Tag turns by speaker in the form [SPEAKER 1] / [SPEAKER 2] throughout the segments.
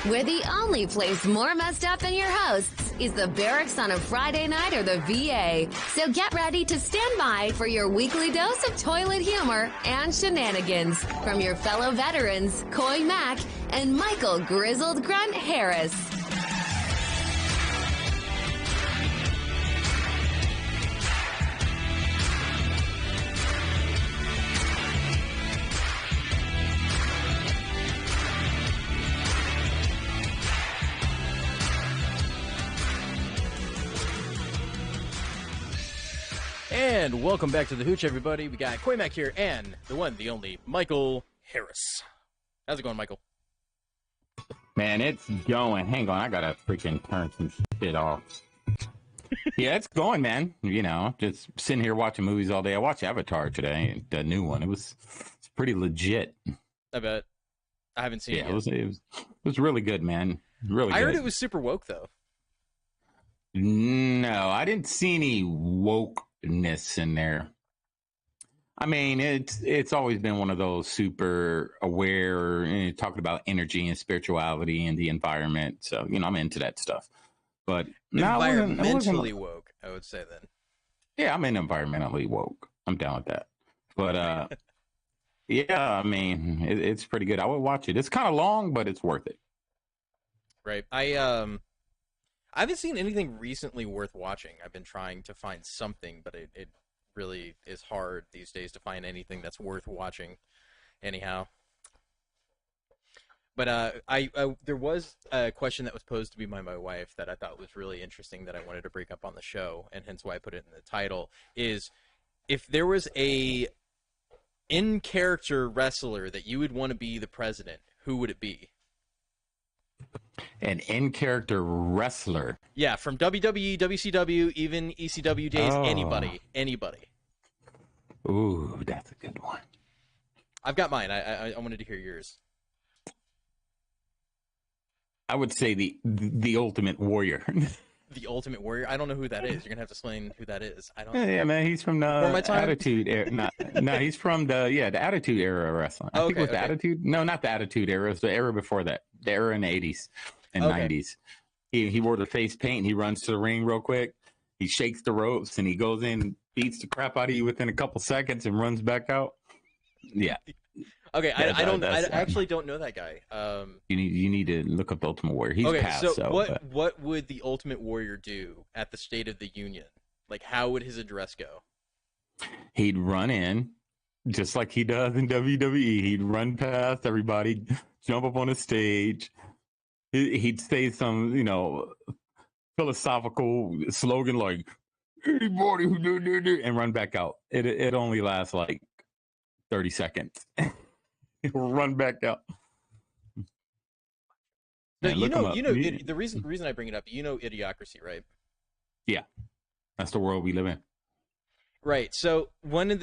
[SPEAKER 1] where the only place more messed up than your hosts is the barracks on a Friday night or the VA. So get ready to stand by for your weekly dose of toilet humor and shenanigans from your fellow veterans, Coy Mack and Michael Grizzled Grunt Harris.
[SPEAKER 2] And welcome back to the Hooch, everybody. We got Coy Mack here and the one, the only, Michael Harris. How's it going, Michael?
[SPEAKER 3] Man, it's going. Hang on, I gotta freaking turn some shit off. Yeah, it's going, man. You know, just sitting here watching movies all day. I watched Avatar today, the new one. It's pretty legit.
[SPEAKER 2] I bet. I haven't seen it yet.
[SPEAKER 3] It was really good, man. Really good.
[SPEAKER 2] I heard it was super woke, though.
[SPEAKER 3] No, I didn't see any wokeness in there. I mean, it's always been one of those super aware, talking about energy and spirituality and the environment. So, you know, I'm into that stuff. But
[SPEAKER 2] environmentally woke, I would say then.
[SPEAKER 3] Yeah, I'm environmentally woke. I'm down with that. But yeah, I mean, it's pretty good. I would watch it. It's kind of long, but it's worth it.
[SPEAKER 2] Right. I haven't seen anything recently worth watching. I've been trying to find something, but it really is hard these days to find anything that's worth watching anyhow. But there was a question that was posed to me by my wife that I thought was really interesting that I wanted to bring up on the show, and hence why I put it in the title, is if there was a in-character wrestler that you would want to be the president, who would it be?
[SPEAKER 3] An in-character wrestler?
[SPEAKER 2] Yeah, from WWE, WCW, even ECW days, anybody.
[SPEAKER 3] Ooh, that's a good one.
[SPEAKER 2] I've got mine. I wanted to hear yours.
[SPEAKER 3] I would say the Ultimate Warrior.
[SPEAKER 2] The Ultimate Warrior? I don't know who that is. You're going to have to explain who that is. I don't.
[SPEAKER 3] Yeah, man, he's from the Attitude Era. No, he's from the Attitude Era wrestling. I think it was the Attitude. No, not the Attitude Era. It was the era before that. The era in the 80s and 90s. He wore the face paint. And he runs to the ring real quick. He shakes the ropes and he goes in, beats the crap out of you within a couple seconds, and runs back out. Yeah.
[SPEAKER 2] Okay, I actually don't know that guy.
[SPEAKER 3] You need to look up the Ultimate Warrior. He's passed.
[SPEAKER 2] So what would the Ultimate Warrior do at the State of the Union? Like, how would his address go?
[SPEAKER 3] He'd run in, just like he does in WWE. He'd run past everybody, jump up on the stage. He'd say some, philosophical slogan like "anybody who do," and run back out. It only lasts like 30 seconds. He'll run back out.
[SPEAKER 2] No, the reason I bring it up, Idiocracy, right?
[SPEAKER 3] Yeah, that's the world we live in.
[SPEAKER 2] Right. So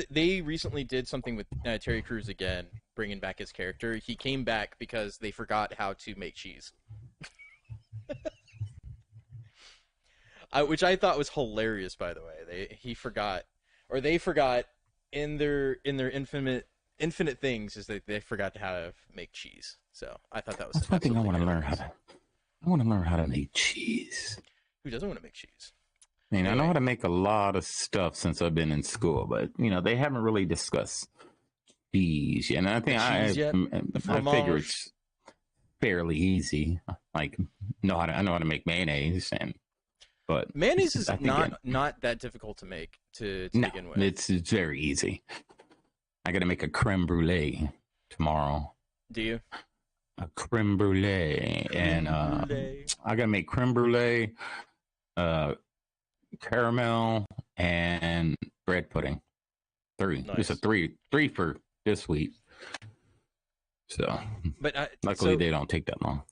[SPEAKER 2] they recently did something with Terry Crews again, bringing back his character. He came back because they forgot how to make cheese, which I thought was hilarious. By the way, they forgot in their infinite things is that they forgot how to make cheese. So I thought that was.
[SPEAKER 3] That's one thing I want to learn how to. I want to learn how to make cheese.
[SPEAKER 2] Who doesn't want to make cheese?
[SPEAKER 3] I mean, anyway. I know how to make a lot of stuff since I've been in school, but they haven't really discussed cheese yet. And I think I figure it's fairly easy. Like, I know how to make mayonnaise, but
[SPEAKER 2] mayonnaise is not that difficult to make to begin with.
[SPEAKER 3] It's very easy. I got to make a creme brulee tomorrow.
[SPEAKER 2] Do you?
[SPEAKER 3] A creme brulee, and I got to make creme brulee, caramel, and bread pudding. 3. Nice. It's a three for this week. So, but luckily they don't take that long.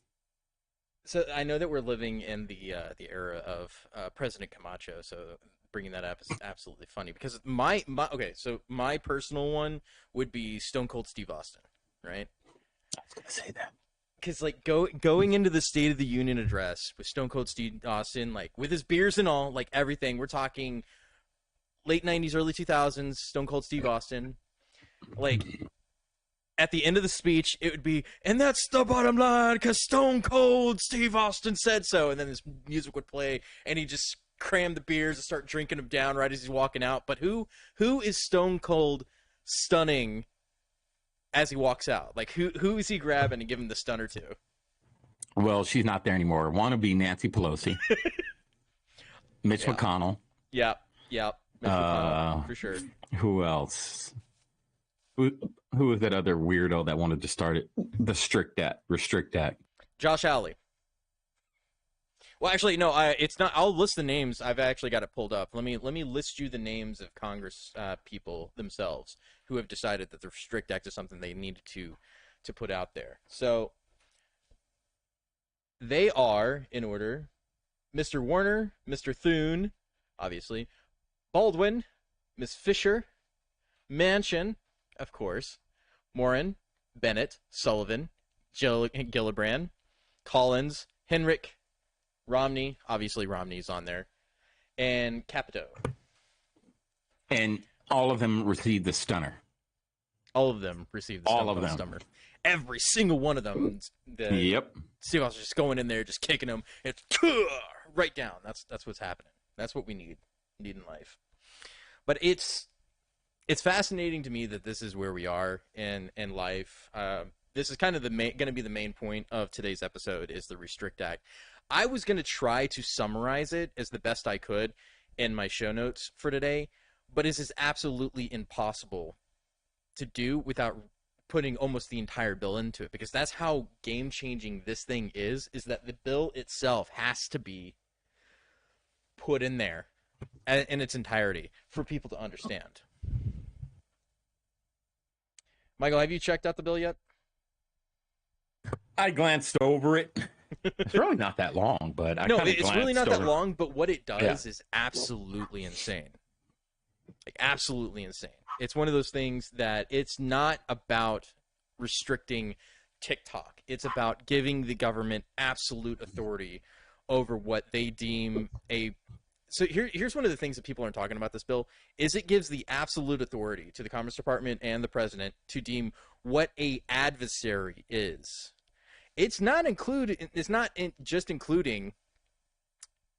[SPEAKER 2] So I know that we're living in the era of President Camacho. So bringing that up is absolutely funny because my personal one would be Stone Cold Steve Austin, right?
[SPEAKER 3] I was gonna say that.
[SPEAKER 2] Because like going into the State of the Union address with Stone Cold Steve Austin, like with his beers and all, like everything, we're talking late 90s, early 2000s, Stone Cold Steve Austin, like at the end of the speech, it would be, and that's the bottom line, because Stone Cold Steve Austin said so. And then this music would play, and he just cram the beers and start drinking them down right as he's walking out. But who is Stone Cold stunning as he walks out? Like, who is he grabbing and giving the stunner to?
[SPEAKER 3] Well, she's not there anymore. Wannabe Nancy Pelosi. Mitch McConnell.
[SPEAKER 2] Yep. Mitch McConnell, for sure.
[SPEAKER 3] Who else? Who was that other weirdo that wanted to start it? The Restrict Act.
[SPEAKER 2] Josh Hawley. Well, actually, no. It's not. I'll list the names. I've actually got it pulled up. Let me list you the names of Congress people themselves who have decided that the Restrict Act is something they needed to put out there. So they are, in order, Mr. Warner, Mr. Thune, obviously, Baldwin, Ms. Fisher, Manchin, of course, Morin, Bennett, Sullivan, Gillibrand, Collins, Henrik, Romney, obviously Romney's on there, and Capito.
[SPEAKER 3] And all of them received the stunner.
[SPEAKER 2] All of them received the stunner. Every single one of them.
[SPEAKER 3] Yep.
[SPEAKER 2] Steve was just going in there, just kicking them. It's right down. That's what's happening. That's what we need in life. But it's fascinating to me that this is where we are in life. This is kind of going to be the main point of today's episode, is the Restrict Act. I was going to try to summarize it as the best I could in my show notes for today, but it is absolutely impossible to do without putting almost the entire bill into it, because that's how game-changing this thing is that the bill itself has to be put in there in its entirety for people to understand. Michael, have you checked out the bill yet?
[SPEAKER 3] I glanced over it. It's really not that long, but
[SPEAKER 2] it's really not that long, but what it does is absolutely insane. Like, absolutely insane. It's one of those things that it's not about restricting TikTok. It's about giving the government absolute authority over what they deem a... So here's one of the things that people aren't talking about this bill, is it gives the absolute authority to the Commerce Department and the President to deem what a adversary is. It's not just including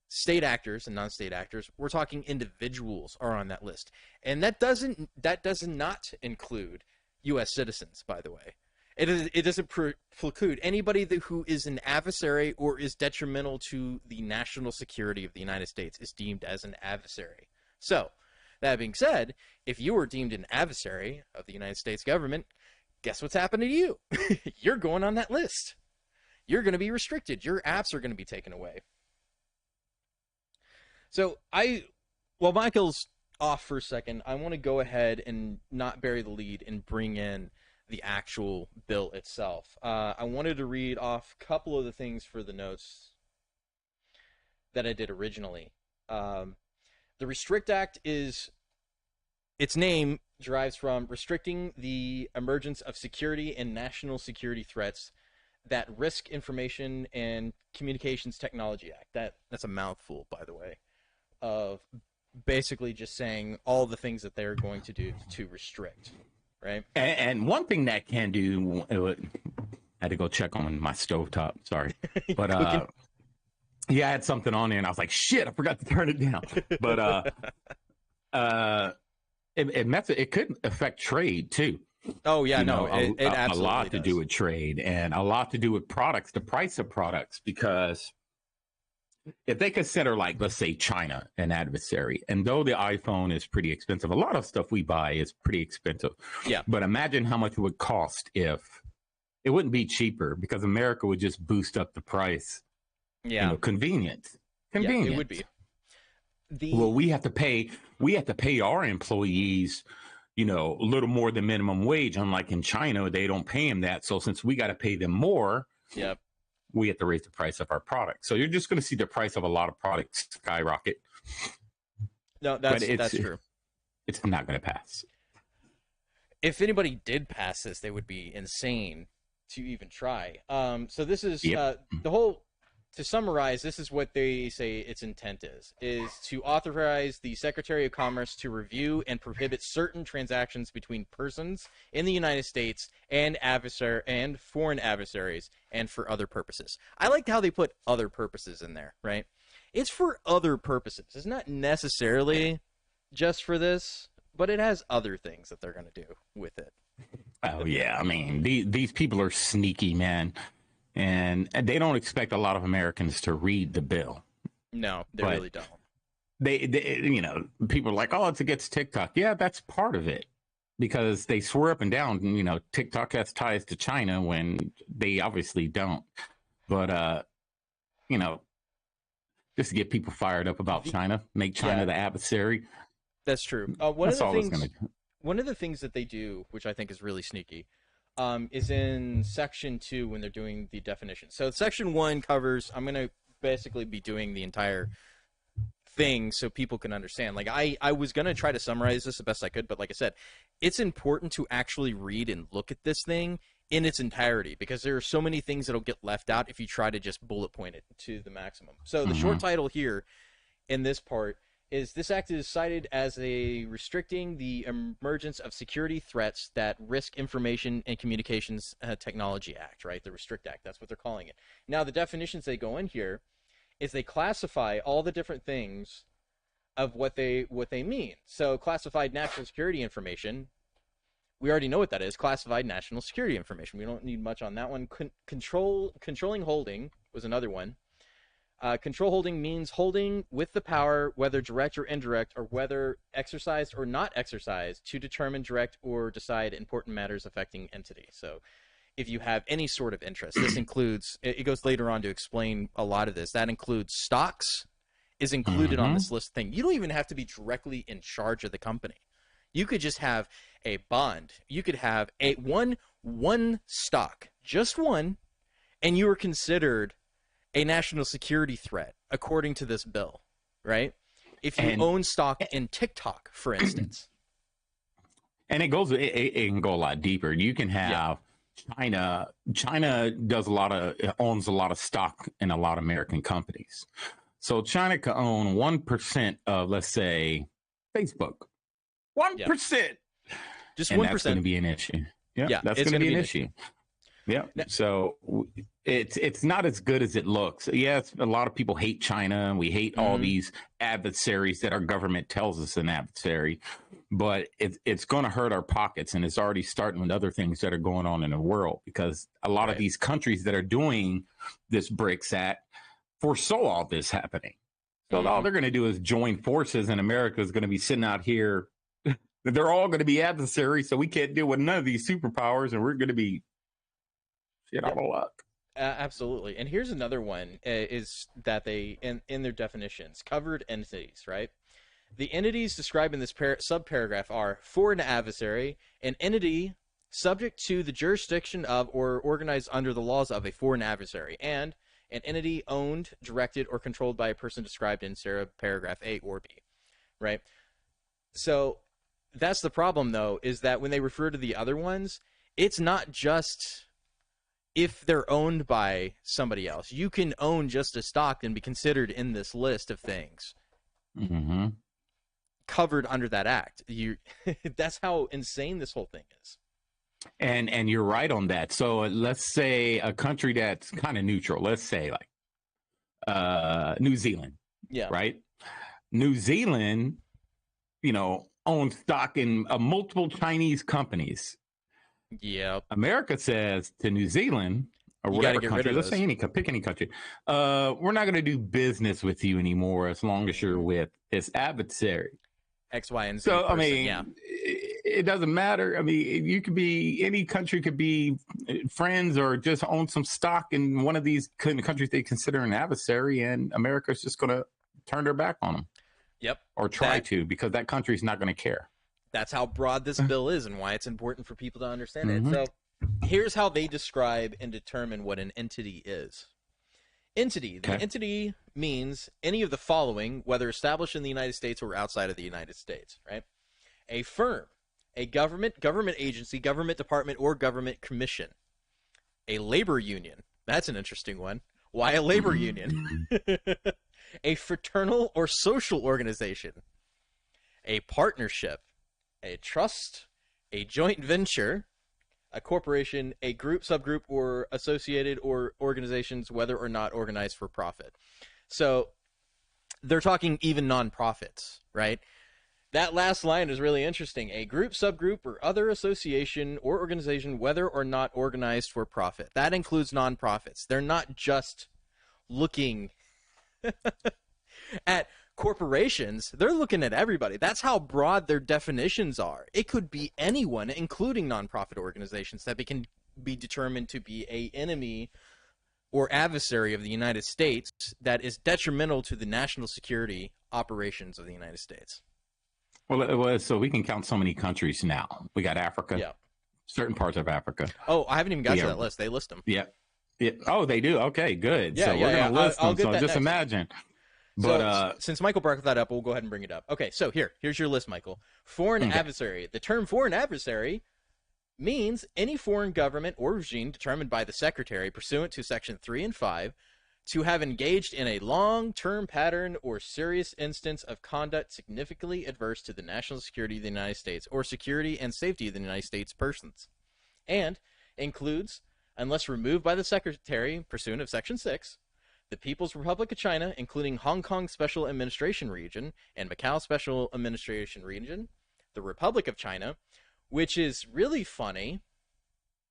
[SPEAKER 2] state actors and non-state actors. We're talking individuals are on that list. And that does not include U.S. citizens, by the way. It doesn't preclude anybody who is an adversary or is detrimental to the national security of the United States is deemed as an adversary. So, that being said, if you were deemed an adversary of the United States government, guess what's happening to you? You're going on that list. You're going to be restricted. Your apps are going to be taken away. So while Michael's off for a second, I want to go ahead and not bury the lead and bring in the actual bill itself. I wanted to read off a couple of the things for the notes that I did originally. The Restrict Act its name derives from restricting the emergence of security and national security threats that risk information and communications technology act. That's a mouthful, by the way, of basically just saying all the things that they're going to do to restrict, right?
[SPEAKER 3] And one thing that can do, I had to go check on my stovetop, sorry. But I had something on there and I was like, shit, I forgot to turn it down. But it could affect trade too.
[SPEAKER 2] Oh yeah, it absolutely
[SPEAKER 3] a lot to
[SPEAKER 2] does.
[SPEAKER 3] do with trade and a lot to do with products, the price of products, because if they consider, like, let's say China an adversary, and though the iPhone is pretty expensive, a lot of stuff we buy is pretty expensive.
[SPEAKER 2] Yeah.
[SPEAKER 3] But imagine how much it would cost if it wouldn't be cheaper, because America would just boost up the price.
[SPEAKER 2] Yeah.
[SPEAKER 3] Convenience.
[SPEAKER 2] Yeah, it would be.
[SPEAKER 3] Well, we have to pay our employees, a little more than minimum wage. Unlike in China, they don't pay them that. So since we got to pay them more,
[SPEAKER 2] yep,
[SPEAKER 3] we have to raise the price of our product. So you're just going to see the price of a lot of products skyrocket.
[SPEAKER 2] No, that's true.
[SPEAKER 3] It's not going to pass.
[SPEAKER 2] If anybody did pass this, they would be insane to even try. So this is the whole to summarize, this is what they say its intent is to authorize the Secretary of Commerce to review and prohibit certain transactions between persons in the United States and foreign adversaries and for other purposes. I liked how they put other purposes in there, right? It's for other purposes. It's not necessarily just for this, but it has other things that they're going to do with it.
[SPEAKER 3] Oh, yeah. I mean, these people are sneaky, man. And they don't expect a lot of Americans to read the bill.
[SPEAKER 2] No, they really don't.
[SPEAKER 3] They, you know, people are like, oh, it's against TikTok. Yeah, that's part of it. Because they swear up and down, you know, TikTok has ties to China when they obviously don't. But, you know, just to get people fired up about China, make China the adversary.
[SPEAKER 2] That's true. One of the things that they do, which I think is really sneaky, is in section 2 when they're doing the definition. So section 1 covers, I'm going to basically be doing the entire thing so people can understand. Like I was going to try to summarize this the best I could, but like I said, it's important to actually read and look at this thing in its entirety because there are so many things that'll get left out if you try to just bullet point it to the maximum. So the short title here in this part is this act is cited as a restricting the emergence of security threats that risk information and communications technology act, right? The Restrict Act, that's what they're calling it. Now the definitions they go in here is they classify all the different things of what they mean. So classified national security information, we already know what that is. Classified national security information. We don't need much on that one. Controlling holding was another one. Control holding means holding with the power, whether direct or indirect, or whether exercised or not exercised, to determine, direct, or decide important matters affecting entity. So if you have any sort of interest, this includes, it goes later on to explain a lot of this. That includes stocks is included on this list thing. You don't even have to be directly in charge of the company. You could just have a bond. You could have one stock, just one, and you are considered a national security threat according to this bill, right? If you own stock in TikTok, for instance.
[SPEAKER 3] And it can go a lot deeper. You can have China owns a lot of stock in a lot of American companies. So China could own 1% of, let's say, Facebook. 1%.
[SPEAKER 2] Just 1%.
[SPEAKER 3] That's going to be an issue. Yeah, that's going to be an issue. Yeah. So it's not as good as it looks. Yes, a lot of people hate China and we hate all these adversaries that our government tells us an adversary, but it's going to hurt our pockets, and it's already starting with other things that are going on in the world because a lot of these countries that are doing this BRICS Act foresaw all this happening. So all they're going to do is join forces, and America is going to be sitting out here. They're all going to be adversaries, so we can't deal with none of these superpowers, and we're going to be shit out of luck.
[SPEAKER 2] Absolutely. And here's another one, is that they, in their definitions, covered entities, right? The entities described in this subparagraph are, for an adversary, an entity subject to the jurisdiction of or organized under the laws of a foreign adversary, and an entity owned, directed, or controlled by a person described in paragraph A or B, right? So that's the problem, though, is that when they refer to the other ones, it's not just if they're owned by somebody else. You can own just a stock and be considered in this list of things covered under that act. That's how insane this whole thing is.
[SPEAKER 3] And you're right on that. So let's say a country that's kind of neutral. Let's say like New Zealand. Yeah. Right. New Zealand, owns stock in multiple Chinese companies.
[SPEAKER 2] Yeah.
[SPEAKER 3] America says to New Zealand or whatever country, let's say pick any country. We're not going to do business with you anymore as long as you're with this adversary.
[SPEAKER 2] X, Y, and Z.
[SPEAKER 3] So, it doesn't matter. Any country could be friends or just own some stock in one of these countries they consider an adversary, and America's just going to turn their back on them.
[SPEAKER 2] Yep.
[SPEAKER 3] Or try to, because that country's not going to care. That's
[SPEAKER 2] how broad this bill is and why it's important for people to understand it. So here's how they describe and determine what an entity is. Entity. The entity means any of the following, whether established in the United States or outside of the United States, right? A firm, a government agency, government department, or government commission. A labor union. That's an interesting one. Why a labor union? A fraternal or social organization. A partnership. A trust. A joint venture. A corporation. A group, subgroup, or associated or organizations, whether or not organized for profit. So they're talking even nonprofits, right? That last line is really interesting. A group, subgroup, or other association or organization, whether or not organized for profit. That includes nonprofits. They're not just looking at corporations. They're looking at everybody. That's how broad their definitions are. It could be anyone, including nonprofit organizations, that can be determined to be an enemy or adversary of the United States that is detrimental to the national security operations of the United States.
[SPEAKER 3] Well, so we can count so many countries now. We got Africa,
[SPEAKER 2] yeah,
[SPEAKER 3] certain parts of Africa.
[SPEAKER 2] Oh, I haven't even got to that list. They list them.
[SPEAKER 3] Yeah. Yeah. Oh, they do. Okay, good.
[SPEAKER 2] Yeah,
[SPEAKER 3] so we're going to list them. So just
[SPEAKER 2] next.
[SPEAKER 3] Imagine.
[SPEAKER 2] But so, since Michael brought that up, we'll go ahead and bring it up. Okay, so here's your list, Michael. Foreign adversary. The term foreign adversary means any foreign government or regime determined by the Secretary pursuant to Section 3 and 5 to have engaged in a long-term pattern or serious instance of conduct significantly adverse to the national security of the United States or security and safety of the United States persons, and includes, unless removed by the Secretary pursuant of Section 6, the People's Republic of China, including Hong Kong Special Administration Region and Macau Special Administration Region, the Republic of China, which is really funny,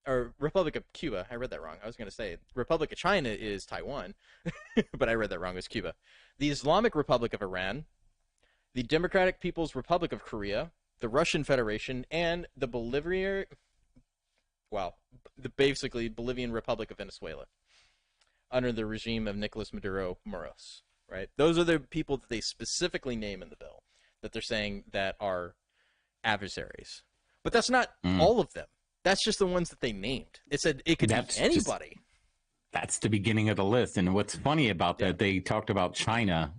[SPEAKER 2] or Republic of Cuba. I read that wrong. I was going to say Republic of China is Taiwan, but I read that wrong. It was Cuba. The Islamic Republic of Iran, the Democratic People's Republic of Korea, the Russian Federation, and the basically Bolivian Republic of Venezuela, under the regime of Nicolas Maduro Moros, right? Those are the people that they specifically name in the bill that they're saying that are adversaries. But that's not all of them. That's just the ones that they named. It said it could be anybody.
[SPEAKER 3] That's the beginning of the list. And what's funny about that, they talked about China.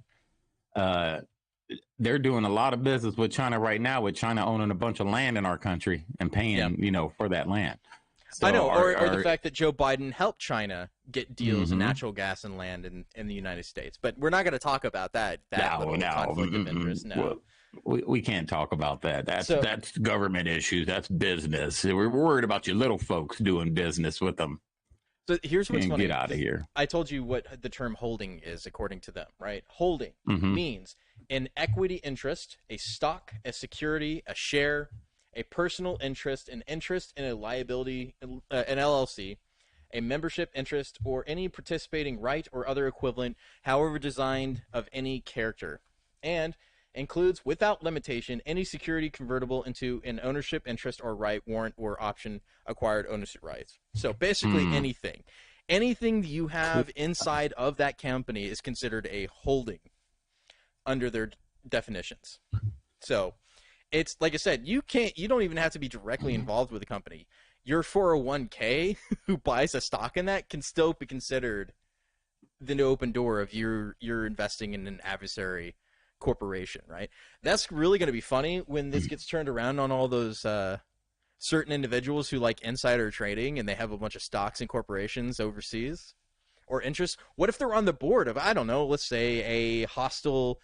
[SPEAKER 3] They're doing a lot of business with China right now, with China owning a bunch of land in our country and paying, for that land. So
[SPEAKER 2] I know, or the fact that Joe Biden helped China get deals in natural gas and land in the United States. But we're not going to talk about that conflict of interest now.
[SPEAKER 3] We can't talk about that. That's government issues. That's business. We're worried about you little folks doing business with them.
[SPEAKER 2] So here's what's funny.
[SPEAKER 3] Get out of here.
[SPEAKER 2] I told you what the term holding is according to them, right? Holding means an equity interest, a stock, a security, a share, a personal interest, an interest in a liability, an LLC, a membership interest, or any participating right or other equivalent, however designed, of any character, and includes, without limitation, any security convertible into an ownership interest or right, warrant, or option acquired ownership rights. So basically anything you have inside of that company is considered a holding under their definitions. So it's like I said, you don't even have to be directly involved with the company. Your 401k who buys a stock in that can still be considered the open door of you're investing in an adversary corporation, right? That's really going to be funny when this gets turned around on all those certain individuals who like insider trading and they have a bunch of stocks in corporations overseas or interests. What if they're on the board of, I don't know, let's say a hostile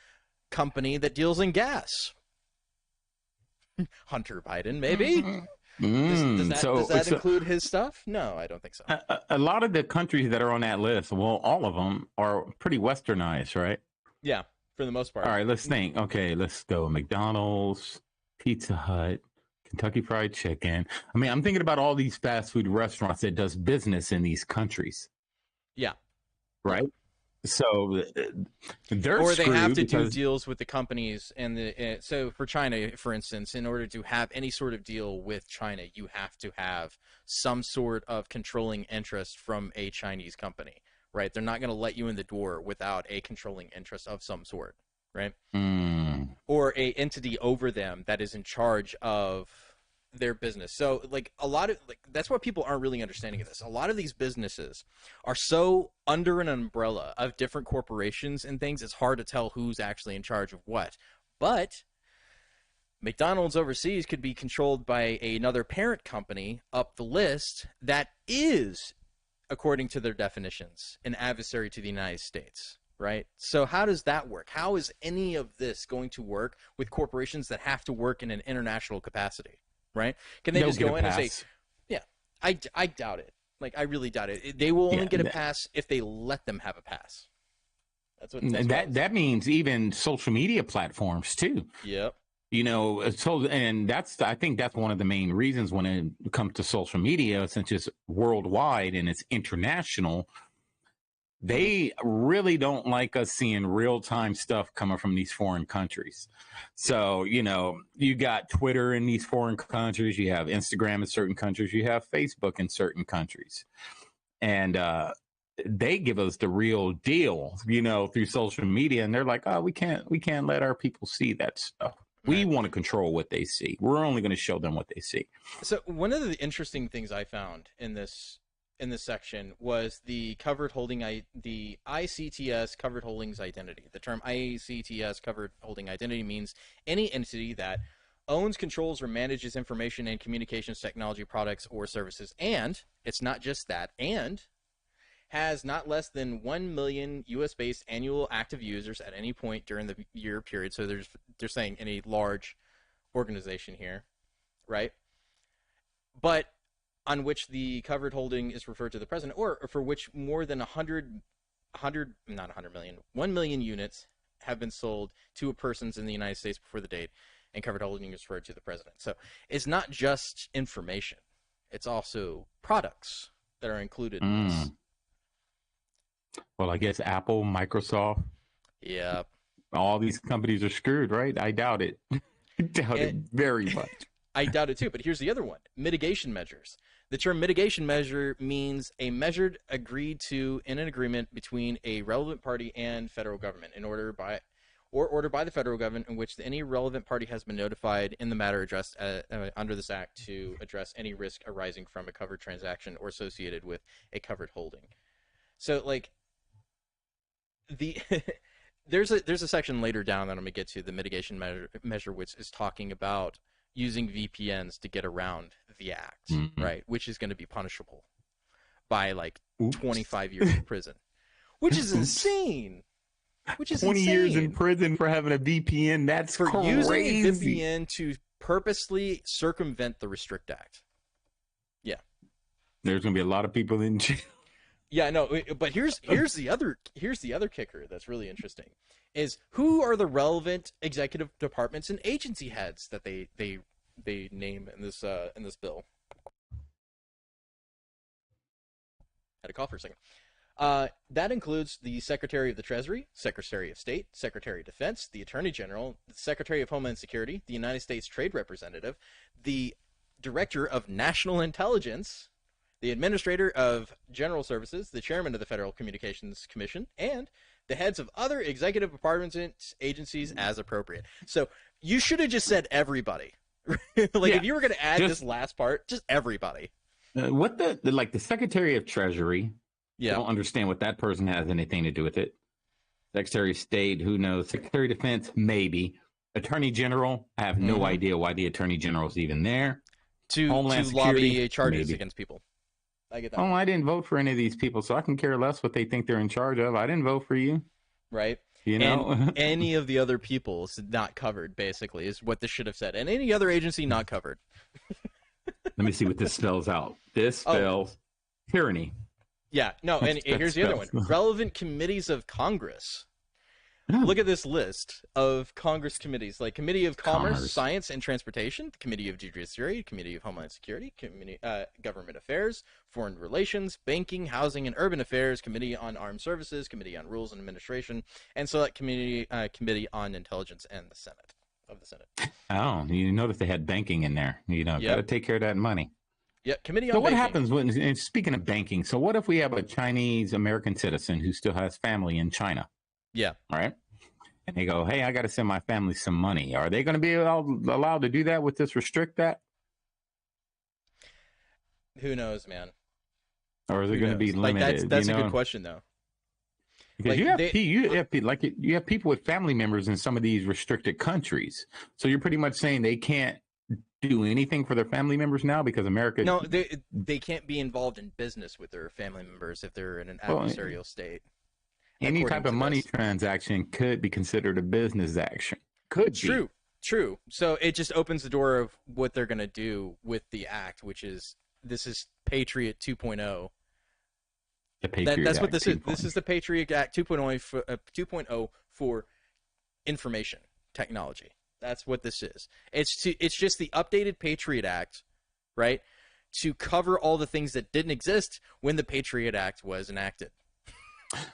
[SPEAKER 2] company that deals in gas? Hunter Biden, maybe? Does that include his stuff? No, I don't think so.
[SPEAKER 3] A lot of the countries that are on that list, well, all of them are pretty westernized, right?
[SPEAKER 2] Yeah, for the most part.
[SPEAKER 3] All right, let's think. Okay, let's go. McDonald's, Pizza Hut, Kentucky Fried Chicken. I mean, I'm thinking about all these fast food restaurants that does business in these countries.
[SPEAKER 2] Yeah.
[SPEAKER 3] Right? So they're
[SPEAKER 2] or they have to
[SPEAKER 3] do
[SPEAKER 2] deals with the companies and so for China, for instance, in order to have any sort of deal with China, you have to have some sort of controlling interest from a Chinese company, right? They're not going to let you in the door without a controlling interest of some sort, right? Or a entity over them that is in charge of their business. So like a lot of that's what people aren't really understanding of this. A lot of these businesses are so under an umbrella of different corporations and things, it's hard to tell who's actually in charge of what. But McDonald's overseas could be controlled by another parent company up the list that is according to their definitions, an adversary to the United States, right? So how does that work? How is any of this going to work with corporations that have to work in an international capacity, right? Can they just go in and say, yeah, I doubt it. Like, I really doubt it. They will only get a pass if they let them have a pass. That's what
[SPEAKER 3] that means even social media platforms too.
[SPEAKER 2] Yep.
[SPEAKER 3] You know, so, and I think that's one of the main reasons when it comes to social media, since it's worldwide and it's international, they really don't like us seeing real-time stuff coming from these foreign countries. So, you know, you got Twitter in these foreign countries, you have Instagram in certain countries, you have Facebook in certain countries. And they give us the real deal, you know, through social media. And they're like, oh, we can't let our people see that stuff. We want to control what they see. We're only going to show them what they see.
[SPEAKER 2] So one of the interesting things I found in this section was the the ICTS covered holdings identity. The term ICTS covered holding identity means any entity that owns, controls, or manages information and communications technology products or services. And it's not just that, and has not less than 1 million U.S.-based annual active users at any point during the year period. So they're saying any large organization here, right? But on which the covered holding is referred to the president, or for which more than 1 million units have been sold to persons in the United States before the date, and covered holding is referred to the president. So it's not just information; it's also products that are included in this.
[SPEAKER 3] Well, I guess Apple, Microsoft, all these companies are screwed, right? I doubt it. I doubt it very much.
[SPEAKER 2] I doubt it too, but here's the other one. Mitigation measures. The term mitigation measure means a measure agreed to in an agreement between a relevant party and federal government ordered by the federal government, in which any relevant party has been notified in the matter addressed under this act to address any risk arising from a covered transaction or associated with a covered holding. So, like, there's a section later down that I'm going to get to, the mitigation measure, which is talking about using VPNs to get around the act, right? Which is going to be punishable by like 25 years in prison, which is insane. Which is
[SPEAKER 3] 20 years in prison for having a VPN. That's
[SPEAKER 2] for
[SPEAKER 3] crazy.
[SPEAKER 2] Using a VPN to purposely circumvent the Restrict Act. Yeah,
[SPEAKER 3] there's going to be a lot of people in jail.
[SPEAKER 2] Yeah, no, but here's the other kicker that's really interesting, is who are the relevant executive departments and agency heads that they name in this bill. Had a cough for a second. That includes the Secretary of the Treasury, Secretary of State, Secretary of Defense, the Attorney General, the Secretary of Homeland Security, the United States Trade Representative, the Director of National Intelligence, the Administrator of General Services, the Chairman of the Federal Communications Commission, and the heads of other executive departments and agencies as appropriate. So you should have just said everybody. If you were going to add this last part, just everybody.
[SPEAKER 3] What the Secretary of Treasury? I don't understand what that person has anything to do with it. Secretary of State, who knows? Secretary of Defense, maybe. Attorney General, I have no idea why the Attorney General is even there.
[SPEAKER 2] To lobby charges against people. I get that.
[SPEAKER 3] Oh, I didn't vote for any of these people, so I can care less what they think they're in charge of. I didn't vote for you.
[SPEAKER 2] Right.
[SPEAKER 3] You know?
[SPEAKER 2] And any of the other people is not covered, basically, is what this should have said. And any other agency not covered.
[SPEAKER 3] Let me see what this spells out. This spells tyranny.
[SPEAKER 2] Yeah, no, and here's the other one. Relevant committees of Congress. Look at this list of Congress committees, like Committee of Commerce, Science and Transportation, the Committee of Judiciary, Committee of Homeland Security, Government Affairs, Foreign Relations, Banking, Housing and Urban Affairs, Committee on Armed Services, Committee on Rules and Administration, and Select Committee on Intelligence and the Senate.
[SPEAKER 3] Oh, you notice they had banking in there. Got to take care of that money.
[SPEAKER 2] Yeah, Committee on
[SPEAKER 3] So what
[SPEAKER 2] Banking.
[SPEAKER 3] happens when, and speaking of banking, so what if we have a Chinese American citizen who still has family in China?
[SPEAKER 2] Yeah.
[SPEAKER 3] All right. And they go, hey, I got to send my family some money. Are they going to be allowed to do that with this Restrict Act?
[SPEAKER 2] Who knows, man?
[SPEAKER 3] Or is it going to be limited?
[SPEAKER 2] That's a good question, though.
[SPEAKER 3] Because you have people with family members in some of these restricted countries. So you're pretty much saying they can't do anything for their family members now because America.
[SPEAKER 2] No, they can't be involved in business with their family members if they're in an adversarial state.
[SPEAKER 3] Any type of money transaction could be considered a business action. Could be.
[SPEAKER 2] True. So it just opens the door of what they're going to do with the act, which is this is Patriot 2.0. That's what this is. This is the Patriot Act 2.0 for information technology. That's what this is. It's just the updated Patriot Act, right, to cover all the things that didn't exist when the Patriot Act was enacted.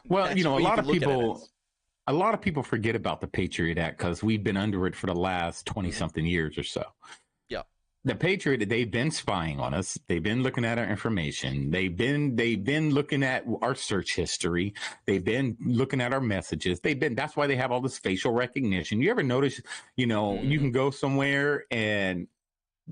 [SPEAKER 3] Well, a lot of people forget about the Patriot Act because we've been under it for the last 20-something years or so.
[SPEAKER 2] Yeah.
[SPEAKER 3] The Patriot, they've been spying on us. They've been looking at our information. They've been looking at our search history. They've been looking at our messages. That's why they have all this facial recognition. You ever notice, you can go somewhere and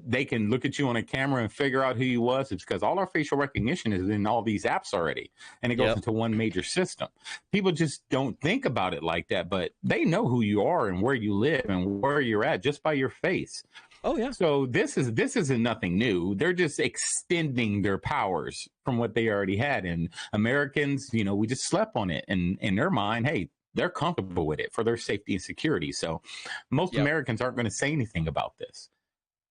[SPEAKER 3] they can look at you on a camera and figure out who you was. It's because all our facial recognition is in all these apps already, and it goes into one major system. People just don't think about it like that, but they know who you are and where you live and where you're at just by your face.
[SPEAKER 2] Oh yeah.
[SPEAKER 3] So this isn't nothing new. They're just extending their powers from what they already had. And Americans, we just slept on it. And in their mind, hey, they're comfortable with it for their safety and security. So most Americans aren't going to say anything about this.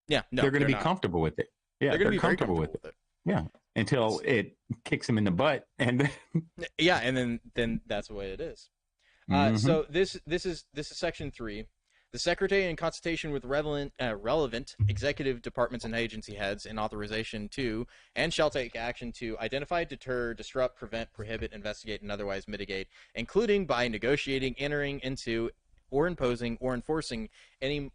[SPEAKER 2] Yeah, no,
[SPEAKER 3] they're going to be comfortable with it. Yeah,
[SPEAKER 2] they're going to be comfortable with it.
[SPEAKER 3] Yeah, until it kicks them in the butt, and
[SPEAKER 2] and then that's the way it is. So this is Section 3. The Secretary, in consultation with relevant executive departments and agency heads, in authorization to and shall take action to identify, deter, disrupt, prevent, prohibit, investigate, and otherwise mitigate, including by negotiating, entering into, or imposing or enforcing any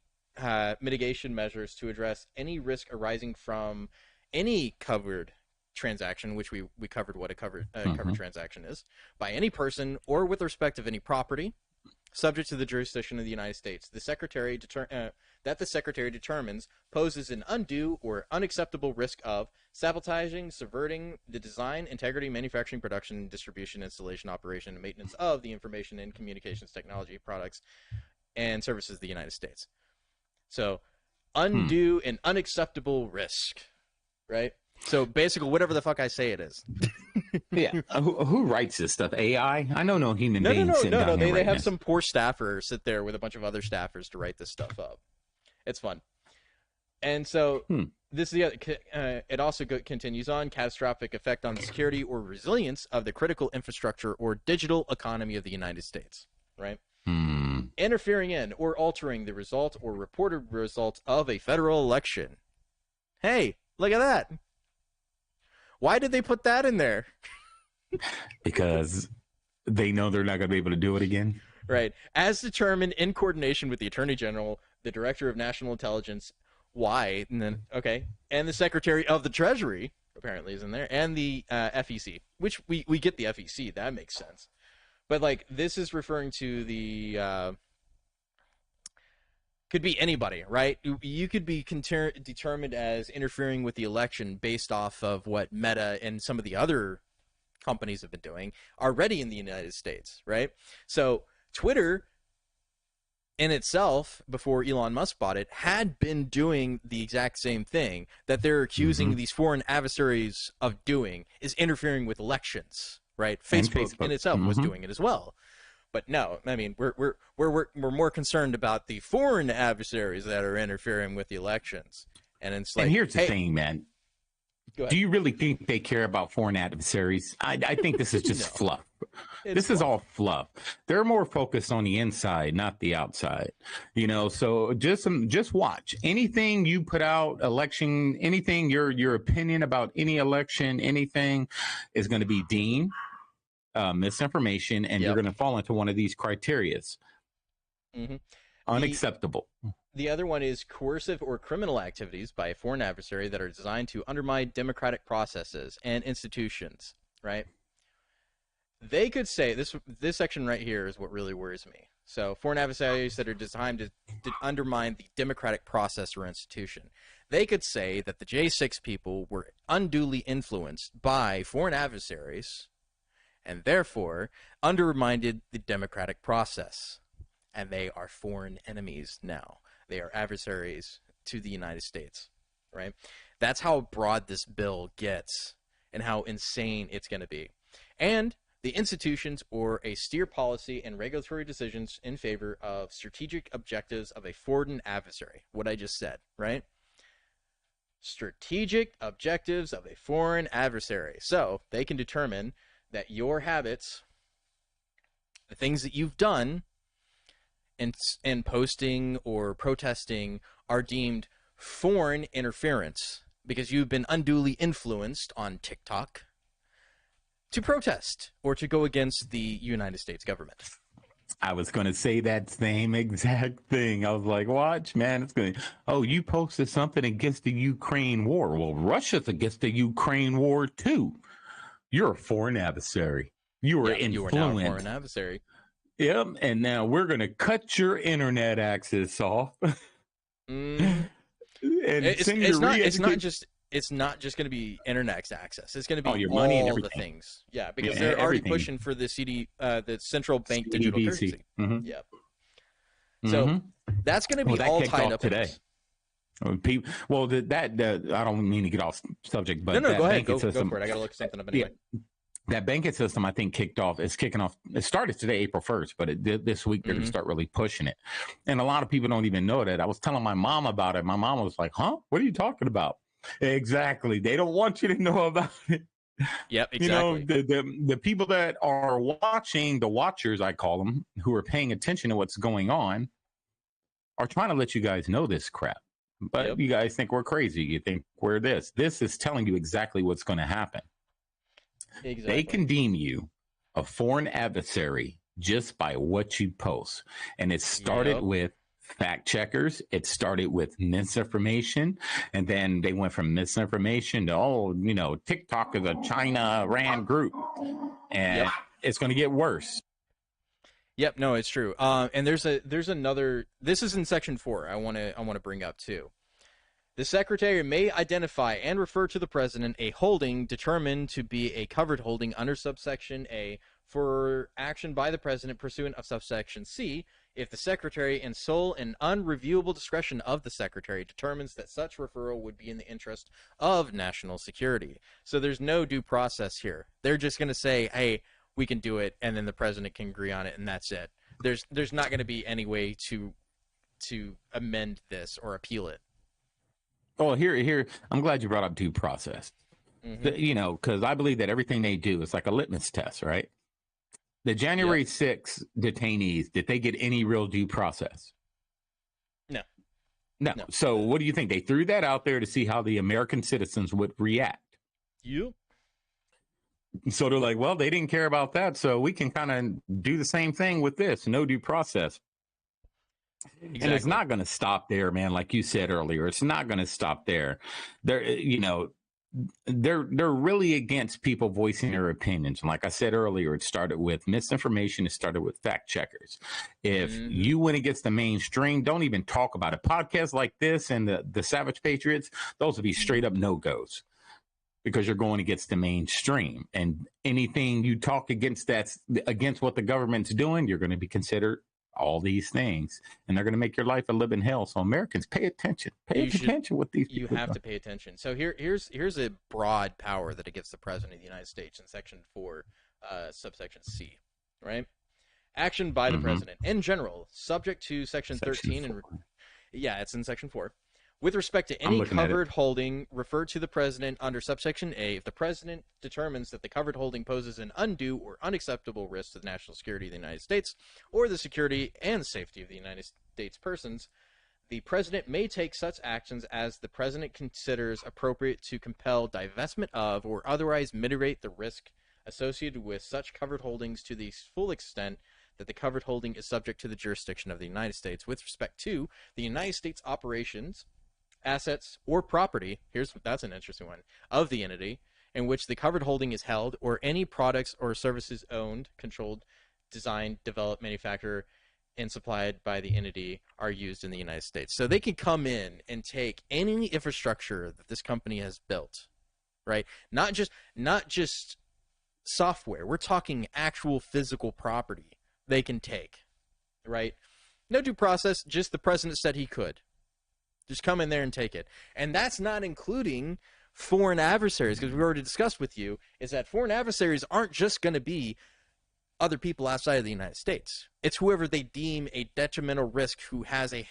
[SPEAKER 2] mitigation measures to address any risk arising from any covered transaction, which we covered what a covered transaction is, by any person or with respect of any property subject to the jurisdiction of the United States. The Secretary that the Secretary determines poses an undue or unacceptable risk of sabotaging, subverting the design, integrity, manufacturing, production, distribution, installation, operation, and maintenance of the information and communications technology products and services of the United States. So, undue and unacceptable risk, right? So, basically, whatever the fuck I say it is.
[SPEAKER 3] Yeah. Who writes this stuff? AI? I know no human beings.
[SPEAKER 2] No. They have some poor staffer sit there with a bunch of other staffers to write this stuff up. It's fun. And so, this is the other. It also continues on catastrophic effect on the security or resilience of the critical infrastructure or digital economy of the United States, right? Interfering in or altering the result or reported results of a federal election. Hey, look at that. Why did they put that in there?
[SPEAKER 3] Because they know they're not going to be able to do it again.
[SPEAKER 2] Right. As determined in coordination with the Attorney General, the Director of National Intelligence, and the Secretary of the Treasury, apparently is in there, and the FEC, which we get the FEC. That makes sense. But, this is referring to the, could be anybody, right? You could be determined as interfering with the election based off of what Meta and some of the other companies have been doing already in the United States, right? So Twitter in itself, before Elon Musk bought it, had been doing the exact same thing that they're accusing these foreign adversaries of doing, is interfering with elections. Right, Facebook in itself was doing it as well, but no, I mean we're more concerned about the foreign adversaries that are interfering with the elections, and it's like.
[SPEAKER 3] And here's the thing, man. Do you really think they care about foreign adversaries? I think this is just fluff. This is all fluff. They're more focused on the inside, not the outside. So just watch anything you put out, election, anything, your opinion about any election, anything is going to be deemed misinformation, and you're going to fall into one of these criterias. Unacceptable.
[SPEAKER 2] The other one is coercive or criminal activities by a foreign adversary that are designed to undermine democratic processes and institutions, right? They could say, this section right here is what really worries me. So foreign adversaries that are designed to undermine the democratic process or institution. They could say that the J6 people were unduly influenced by foreign adversaries and therefore undermined the democratic process. And they are foreign enemies now. They are adversaries to the United States, right? That's how broad this bill gets and how insane it's going to be. And the institutions or a steer policy and regulatory decisions in favor of strategic objectives of a foreign adversary. What I just said, right? Strategic objectives of a foreign adversary. So they can determine that your habits, the things that you've done in posting or protesting, are deemed foreign interference because you've been unduly influenced on TikTok to protest or to go against the United States government.
[SPEAKER 3] I was going to say that same exact thing. I was like, watch, man, it's going to, oh, you posted something against the Ukraine war. Well, Russia's against the Ukraine war too. You're a foreign adversary. You were influenced.
[SPEAKER 2] You are now a foreign adversary.
[SPEAKER 3] Yep, and now we're going to cut your internet access off.
[SPEAKER 2] And it's not just going to be internet access. It's going to be
[SPEAKER 3] your
[SPEAKER 2] all
[SPEAKER 3] money and
[SPEAKER 2] the things. Yeah, because they're already pushing for the the central bank digital currency.
[SPEAKER 3] Mm-hmm.
[SPEAKER 2] Yep. So that's going to be all tied up
[SPEAKER 3] today. Well, I don't mean to get off subject, but
[SPEAKER 2] no, go ahead, go for it. I got to look something up anyway.
[SPEAKER 3] Yeah. That banking system, I think, is kicking off. It started today, April 1st, but this week they're going to start really pushing it. And a lot of people don't even know that. I was telling my mom about it. My mom was like, huh? What are you talking about? Exactly. They don't want you to know about it.
[SPEAKER 2] Yep, exactly.
[SPEAKER 3] You know, the people that are watching, the watchers, I call them, who are paying attention to what's going on, are trying to let you guys know this crap. But you guys think we're crazy. You think we're this. This is telling you exactly what's going to happen. Exactly. They can deem you a foreign adversary just by what you post. And it started with fact checkers. It started with misinformation. And then they went from misinformation to, TikTok is a China-ran group. And it's going to get worse.
[SPEAKER 2] Yep, no, it's true. And there's another, this is in section 4 I want to bring up too. The Secretary may identify and refer to the President a holding determined to be a covered holding under subsection A for action by the President pursuant of subsection C if the Secretary, in sole and unreviewable discretion of the Secretary, determines that such referral would be in the interest of national security. So there's no due process here. They're just going to say, hey, we can do it, and then the President can agree on it, and that's it. There's not going to be any way to amend this or appeal it.
[SPEAKER 3] Oh, here, I'm glad you brought up due process. Because I believe that everything they do is like a litmus test, right? The January 6th detainees, did they get any real due process? No. So what do you think? They threw that out there to see how the American citizens would react.
[SPEAKER 2] Yep.
[SPEAKER 3] So they're like, well, they didn't care about that, so we can kind of do the same thing with this. No due process. Exactly. And it's not going to stop there, man. Like you said earlier, it's not going to stop there. They're really against people voicing their opinions. And like I said earlier, it started with misinformation. It started with fact checkers. If you went against the mainstream, don't even talk about it. Podcasts like this and the Savage Patriots, those would be straight up no-goes because you're going against the mainstream. And anything you talk against what the government's doing, you're going to be considered all these things, and they're going to make your life a living hell. So Americans, pay attention. Pay attention with these people.
[SPEAKER 2] You have to pay attention. So here's a broad power that it gives the President of the United States in Section 4, subsection C, right? Action by the President in general, subject to Section 13. It's in Section 4. With respect to any covered holding referred to the President under subsection A, if the President determines that the covered holding poses an undue or unacceptable risk to the national security of the United States or the security and safety of the United States persons, the President may take such actions as the President considers appropriate to compel divestment of or otherwise mitigate the risk associated with such covered holdings to the full extent that the covered holding is subject to the jurisdiction of the United States with respect to the United States operations, assets, or property, that's an interesting one, of the entity in which the covered holding is held, or any products or services owned, controlled, designed, developed, manufactured, and supplied by the entity are used in the United States. So they can come in and take any infrastructure that this company has built, right? Not just software. We're talking actual physical property they can take, right? No due process, just the President said he could. Just come in there and take it. And that's not including foreign adversaries, because we've already discussed with you, is that foreign adversaries aren't just going to be other people outside of the United States. It's whoever they deem a detrimental risk who has a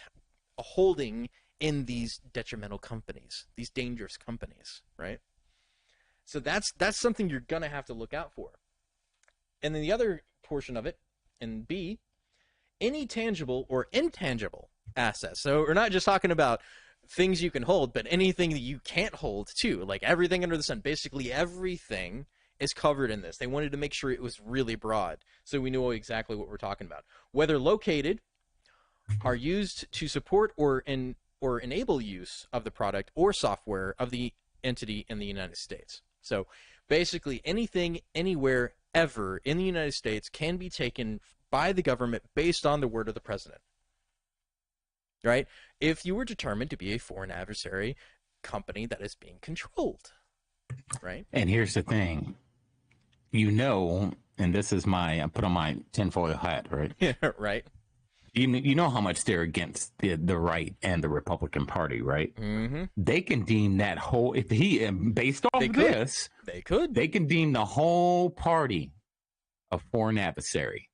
[SPEAKER 2] holding in these detrimental companies, these dangerous companies, right? So that's something you're going to have to look out for. And then the other portion of it, in B, any tangible or intangible assets. So we're not just talking about things you can hold, but anything that you can't hold too, like everything under the sun. Basically everything is covered in this. They wanted to make sure it was really broad, so we know exactly what we're talking about. Whether located, are used to support or enable use of the product or software of the entity in the United States. So basically anything, anywhere, ever in the United States can be taken by the government based on the word of the president. Right? If you were determined to be a foreign adversary company that is being controlled. Right?
[SPEAKER 3] And here's the thing. And this is I put on my tinfoil hat, right?
[SPEAKER 2] Yeah, right.
[SPEAKER 3] You know how much they're against the right and the Republican Party, right?
[SPEAKER 2] Mm-hmm.
[SPEAKER 3] They can deem that whole, based off this, they can deem the whole party a foreign adversary.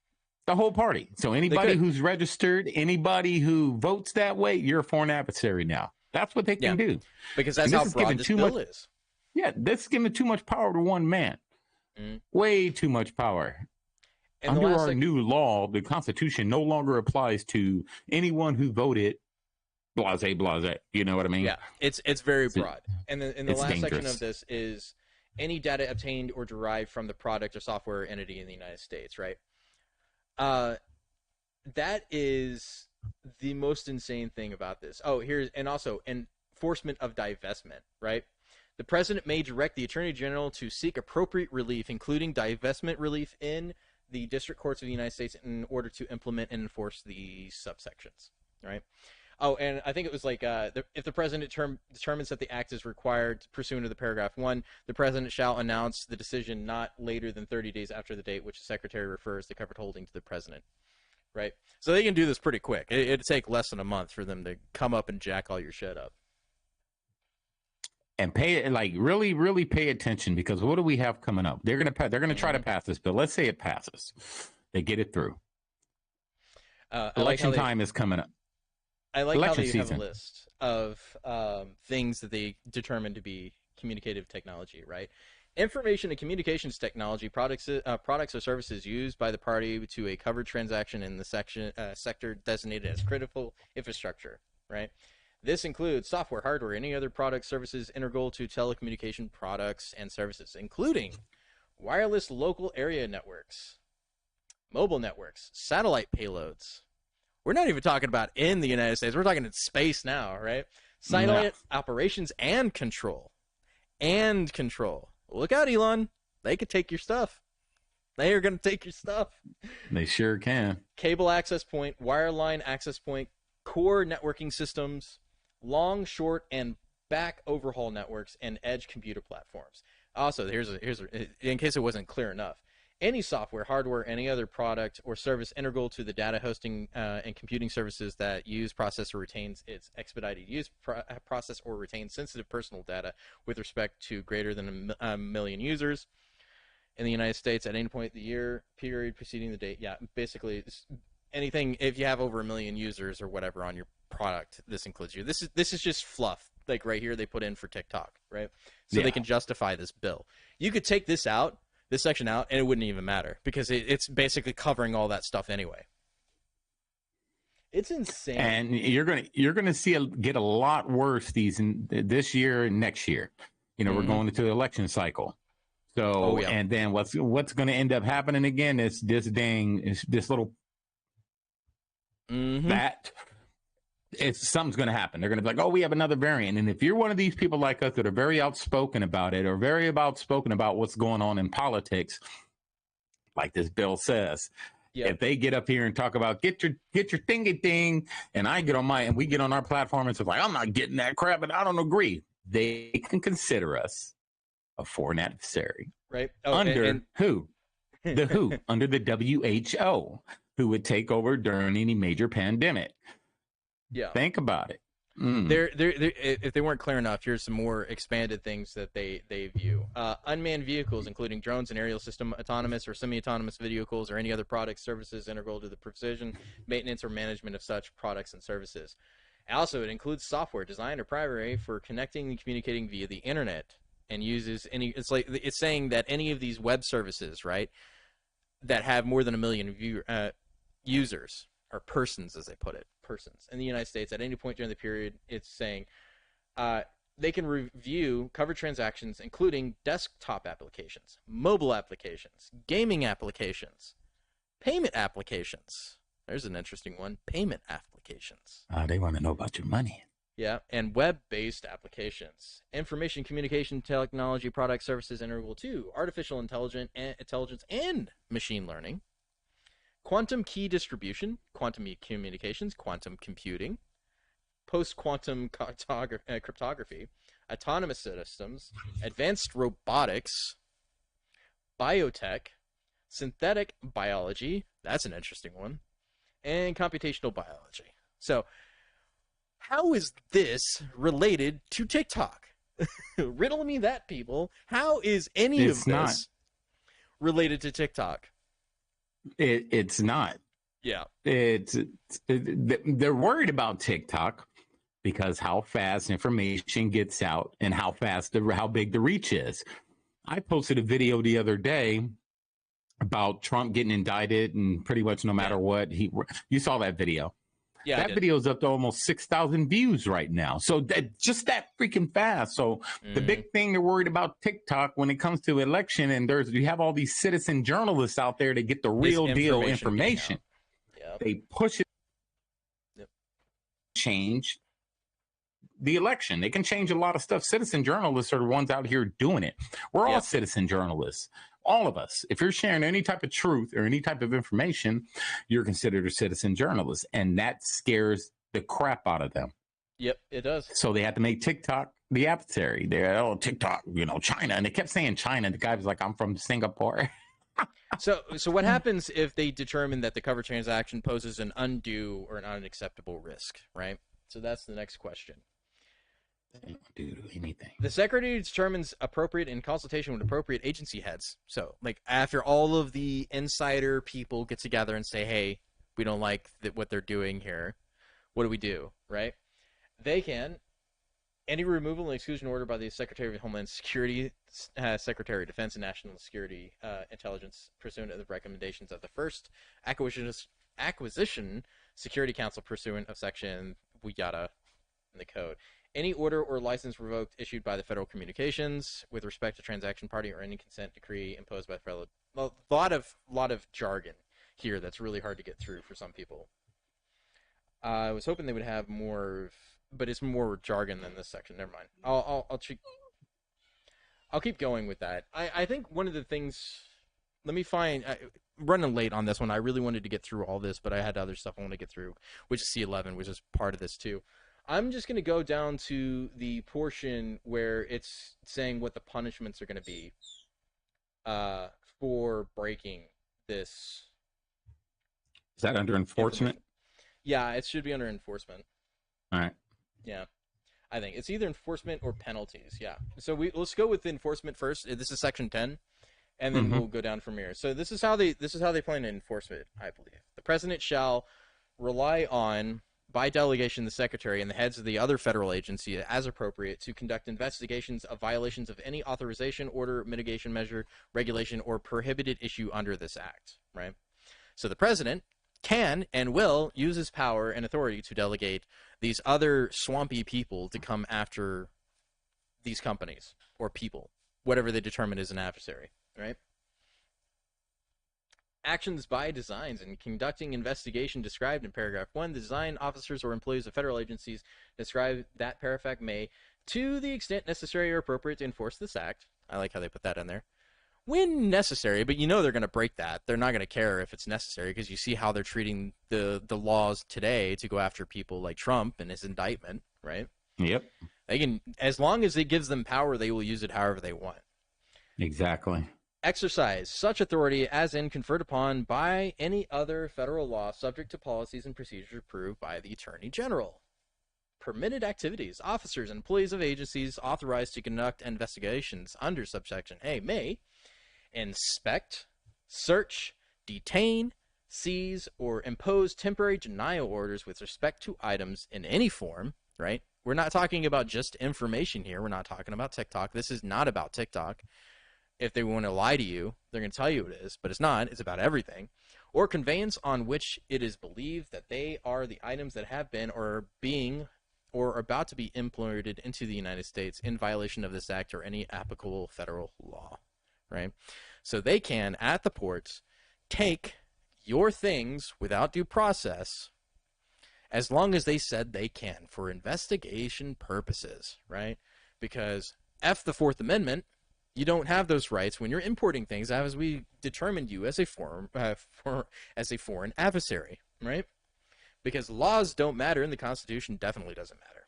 [SPEAKER 3] The whole party. So anybody who's registered, anybody who votes that way, you're a foreign adversary now. That's what they can do.
[SPEAKER 2] Because that's how broad this bill is.
[SPEAKER 3] Yeah, this is giving too much power to one man. Way too much power. And under our new law, the Constitution no longer applies to anyone who voted blase. You know what I mean?
[SPEAKER 2] Yeah, it's very broad. And the last section of this is any data obtained or derived from the product or software entity in the United States, right? That is the most insane thing about this. And also enforcement of divestment, right? The president may direct the attorney general to seek appropriate relief, including divestment relief in the district courts of the United States in order to implement and enforce the subsections, right? Oh, and I think it was like if the president determines that the act is required pursuant to the paragraph 1, the president shall announce the decision not later than 30 days after the date which the secretary refers the covered holding to the president, right? So they can do this pretty quick. It'd take less than a month for them to come up and jack all your shit up.
[SPEAKER 3] And really, really pay attention, because what do we have coming up? They're gonna try to pass this bill. Let's say it passes, they get it through. Election time is coming up.
[SPEAKER 2] I like how they have a list of things that they determine to be communicative technology, right? Information and communications technology products or services used by the party to a covered transaction in the sector designated as critical infrastructure, right? This includes software, hardware, any other products, services integral to telecommunication products and services, including wireless local area networks, mobile networks, satellite payloads. We're not even talking about in the United States. We're talking in space now, right? Satellite operations and control. Look out, Elon. They could take your stuff. They are going to take your stuff.
[SPEAKER 3] They sure can.
[SPEAKER 2] Cable access point, wireline access point, core networking systems, long, short, and back overhaul networks, and edge computer platforms. Also, here's in case it wasn't clear enough. Any software, hardware, any other product or service integral to the data hosting and computing services that use, process, or retains its expedited use, process, or retains sensitive personal data with respect to greater than a million users in the United States at any point in the year period preceding the date. Yeah, basically anything, if you have over 1 million users or whatever on your product, this includes you. This is just fluff. Like right here, they put in for TikTok, right? So they can justify this bill. You could take this section out, and it wouldn't even matter, because it's basically covering all that stuff anyway. It's insane.
[SPEAKER 3] And you're gonna see get a lot worse this year and next year. We're going into the election cycle. So and then what's going to end up happening again is this little that. Something's going to happen. They're going to be like, oh, we have another variant. And if you're one of these people like us that are very outspoken about it, or very outspoken about what's going on in politics, like this bill says, if they get up here and talk about get your thingy thing, and I get on and we get on our platform and say, like, I'm not getting that crap, and I don't agree, they can consider us a foreign adversary,
[SPEAKER 2] right?
[SPEAKER 3] Under who? The WHO, under the WHO, who would take over during any major pandemic.
[SPEAKER 2] Yeah.
[SPEAKER 3] Think about it.
[SPEAKER 2] If they weren't clear enough, here's some more expanded things that they view. Unmanned vehicles, including drones and aerial system, autonomous or semi-autonomous vehicles, or any other products, services integral to the precision, maintenance, or management of such products and services. Also, it includes software designed or primary for connecting and communicating via the internet, and uses any. It's saying that any of these web services, right, that have more than 1 million users, or persons, as they put it, persons in the United States at any point during the period. It's saying they can review covered transactions, including desktop applications, mobile applications, gaming applications, payment applications. There's an interesting one. Payment applications.
[SPEAKER 3] They want to know about your money.
[SPEAKER 2] Yeah, and web-based applications. Information communication technology products, services integral to artificial intelligence and machine learning. Quantum key distribution, quantum communications, quantum computing, post-quantum cryptography, autonomous systems, advanced robotics, biotech, synthetic biology, that's an interesting one, and computational biology. So, how is this related to TikTok? Riddle me that, people. How is any of this related to TikTok?
[SPEAKER 3] It's not.
[SPEAKER 2] Yeah.
[SPEAKER 3] They're worried about TikTok because how fast information gets out and how big the reach is. I posted a video the other day about Trump getting indicted, and pretty much no matter what, you saw that video. Yeah, that video is up to almost 6,000 views right now. So just that freaking fast. So the big thing they're worried about TikTok when it comes to election, and you have all these citizen journalists out there to get the real deal information. Yep. They push it, change the election. They can change a lot of stuff. Citizen journalists are the ones out here doing it. We're all citizen journalists. All of us. If you're sharing any type of truth or any type of information, you're considered a citizen journalist. And that scares the crap out of them.
[SPEAKER 2] Yep, it does.
[SPEAKER 3] So they had to make TikTok the adversary. They're, TikTok, China. And they kept saying China. The guy was like, I'm from Singapore.
[SPEAKER 2] So what happens if they determine that the covered transaction poses an undue or an unacceptable risk, right? So that's the next question.
[SPEAKER 3] They don't do anything.
[SPEAKER 2] The secretary determines appropriate in consultation with appropriate agency heads. So, after all of the insider people get together and say, hey, we don't like what they're doing here, what do we do, right? They can, any removal and exclusion order by the Secretary of Homeland Security, Secretary of Defense, and National Security Intelligence pursuant to the recommendations of the first Acquisition Security Council pursuant of Section yada in the code. Any order or license revoked issued by the Federal Communications with respect to transaction party or any consent decree imposed by the federal. Well, a lot of jargon here that's really hard to get through for some people. I was hoping they would have more, but it's more jargon than this section. Never mind. I'll keep going with that. I think one of the things. Let me find. Running late on this one. I really wanted to get through all this, but I had other stuff I want to get through, which is C11, which is part of this too. I'm just going to go down to the portion where it's saying what the punishments are going to be for breaking this.
[SPEAKER 3] Is that under enforcement?
[SPEAKER 2] Yeah, it should be under enforcement.
[SPEAKER 3] All right.
[SPEAKER 2] Yeah, I think it's either enforcement or penalties. Yeah. So let's go with enforcement first. This is Section 10, and then we'll go down from here. So this is how they plan to enforce it. I believe the president shall rely on, by delegation, the Secretary and the heads of the other federal agency as appropriate to conduct investigations of violations of any authorization, order, mitigation measure, regulation, or prohibited issue under this act, right? So the president can and will use his power and authority to delegate these other swampy people to come after these companies or people, whatever they determine is an adversary, right? Actions by designs in conducting investigation described in paragraph 1. The design officers or employees of federal agencies describe that paragraph may, to the extent necessary or appropriate to enforce this act. I like how they put that in there. When necessary, but they're going to break that. They're not going to care if it's necessary because you see how they're treating the laws today to go after people like Trump and his indictment, right?
[SPEAKER 3] Yep.
[SPEAKER 2] They can, as long as it gives them power, they will use it however they want.
[SPEAKER 3] Exactly.
[SPEAKER 2] Exercise such authority as in conferred upon by any other federal law subject to policies and procedures approved by the Attorney General. permitted activities. Officers and employees of agencies authorized to conduct investigations under subsection A may inspect, search, detain, seize, or impose temporary denial orders with respect to items in any form, right? We're not talking about just information here. We're not talking about TikTok. This is not about TikTok. If they want to lie to you, they're going to tell you it is, but it's not. It's about everything. Or conveyance on which it is believed that they are the items that have been or are being or are about to be imported into the United States in violation of this act or any applicable federal law, right? So they can, at the ports, take your things without due process as long as they said they can for investigation purposes, right? Because F the Fourth Amendment, you don't have those rights when you're importing things as we determined you as a foreign adversary, right? Because laws don't matter and the Constitution definitely doesn't matter.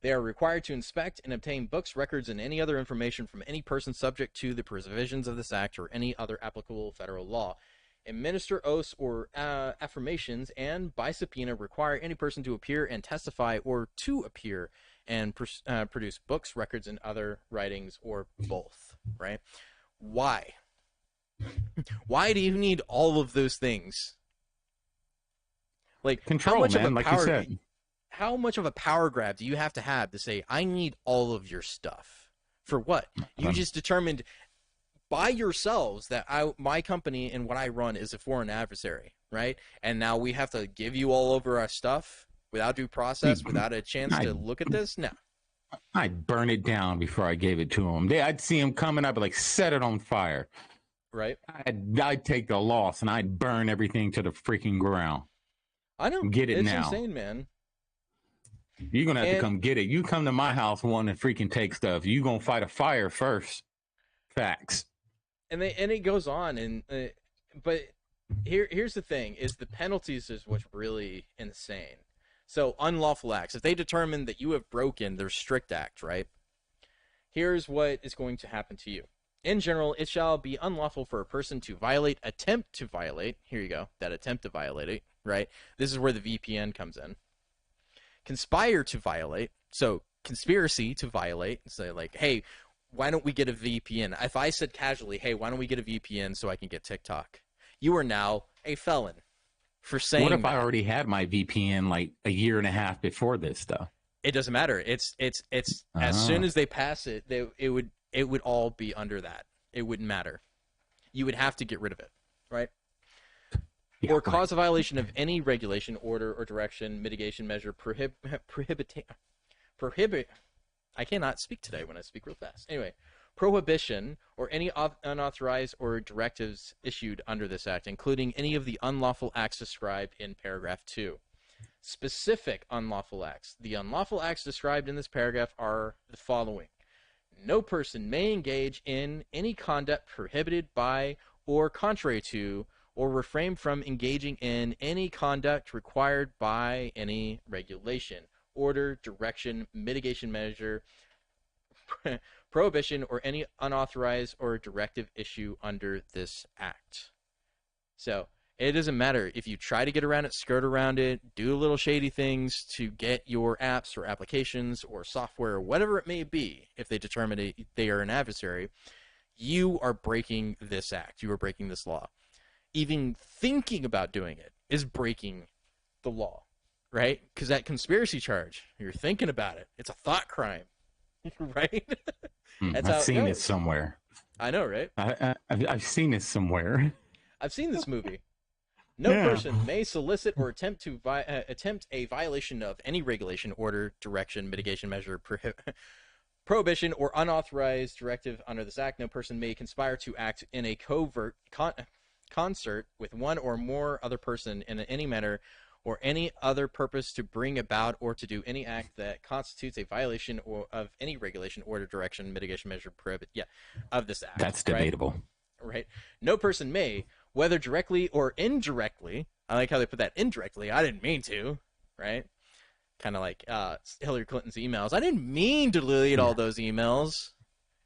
[SPEAKER 2] They are required to inspect and obtain books, records, and any other information from any person subject to the provisions of this act or any other applicable federal law. Administer oaths or affirmations, and by subpoena require any person to appear and testify or to appear and produce books, records, and other writings, or both, right? Why? Why do you need all of those things? Like,
[SPEAKER 3] control,
[SPEAKER 2] how much of a power grab do you have to say, I need all of your stuff? For what? You just determined by yourselves that my company and what I run is a foreign adversary, right? And now we have to give you all over our stuff without due process, without a chance to look at this? No.
[SPEAKER 3] I'd burn it down before I gave it to them. I'd see them coming up, like, set it on fire.
[SPEAKER 2] Right.
[SPEAKER 3] I'd take the loss, and I'd burn everything to the freaking ground.
[SPEAKER 2] I know.
[SPEAKER 3] Get it now.
[SPEAKER 2] It's insane, man.
[SPEAKER 3] You're going to have to come get it. You come to my house wanting to freaking take stuff. You're going to fight a fire first. Facts.
[SPEAKER 2] And it goes on, but here's the thing, is the penalties is what's really insane. So, unlawful acts. If they determine that you have broken their strict act, right? Here's what is going to happen to you. In general, it shall be unlawful for a person to violate, attempt to violate. Here you go. That attempt to violate it, right? This is where the VPN comes in. Conspire to violate. So, conspiracy to violate. Say, like, hey, why don't we get a VPN? If I said casually, hey, why don't we get a VPN so I can get TikTok? You are now a felon. For saying
[SPEAKER 3] what if I already had my VPN like a year and a half before this stuff?
[SPEAKER 2] It doesn't matter. It's as soon as they pass it, it would all be under that. It wouldn't matter. You would have to get rid of it, right? Yeah, or cause a violation of any regulation, order, or direction, mitigation measure, prohibit. I cannot speak today when I speak real fast. Anyway, prohibition or any unauthorized or directives issued under this act, including any of the unlawful acts described in paragraph 2. Specific unlawful acts. The unlawful acts described in this paragraph are the following. No person may engage in any conduct prohibited by or contrary to or refrain from engaging in any conduct required by any regulation, order, direction, mitigation measure, prohibition, or any unauthorized or directive issue under this act. So it doesn't matter if you try to get around it, skirt around it, do little shady things to get your apps or applications or software or whatever it may be. If they determine they are an adversary, you are breaking this act. You are breaking this law. Even thinking about doing it is breaking the law, right? Because that conspiracy charge, you're thinking about it. It's a thought crime, right?
[SPEAKER 3] I've seen it somewhere.
[SPEAKER 2] I know, right?
[SPEAKER 3] I've seen it somewhere.
[SPEAKER 2] I've seen this movie. No person may solicit or attempt a violation of any regulation, order, direction, mitigation measure, prohibition, or unauthorized directive under this act. No person may conspire to act in a covert concert with one or more other person in any manner or any other purpose to bring about or to do any act that constitutes a violation of any regulation, order, direction, mitigation measure, of this act.
[SPEAKER 3] That's debatable.
[SPEAKER 2] Right? No person may, whether directly or indirectly, I like how they put that indirectly, I didn't mean to, right? Kind of like Hillary Clinton's emails. I didn't mean to delete all those emails.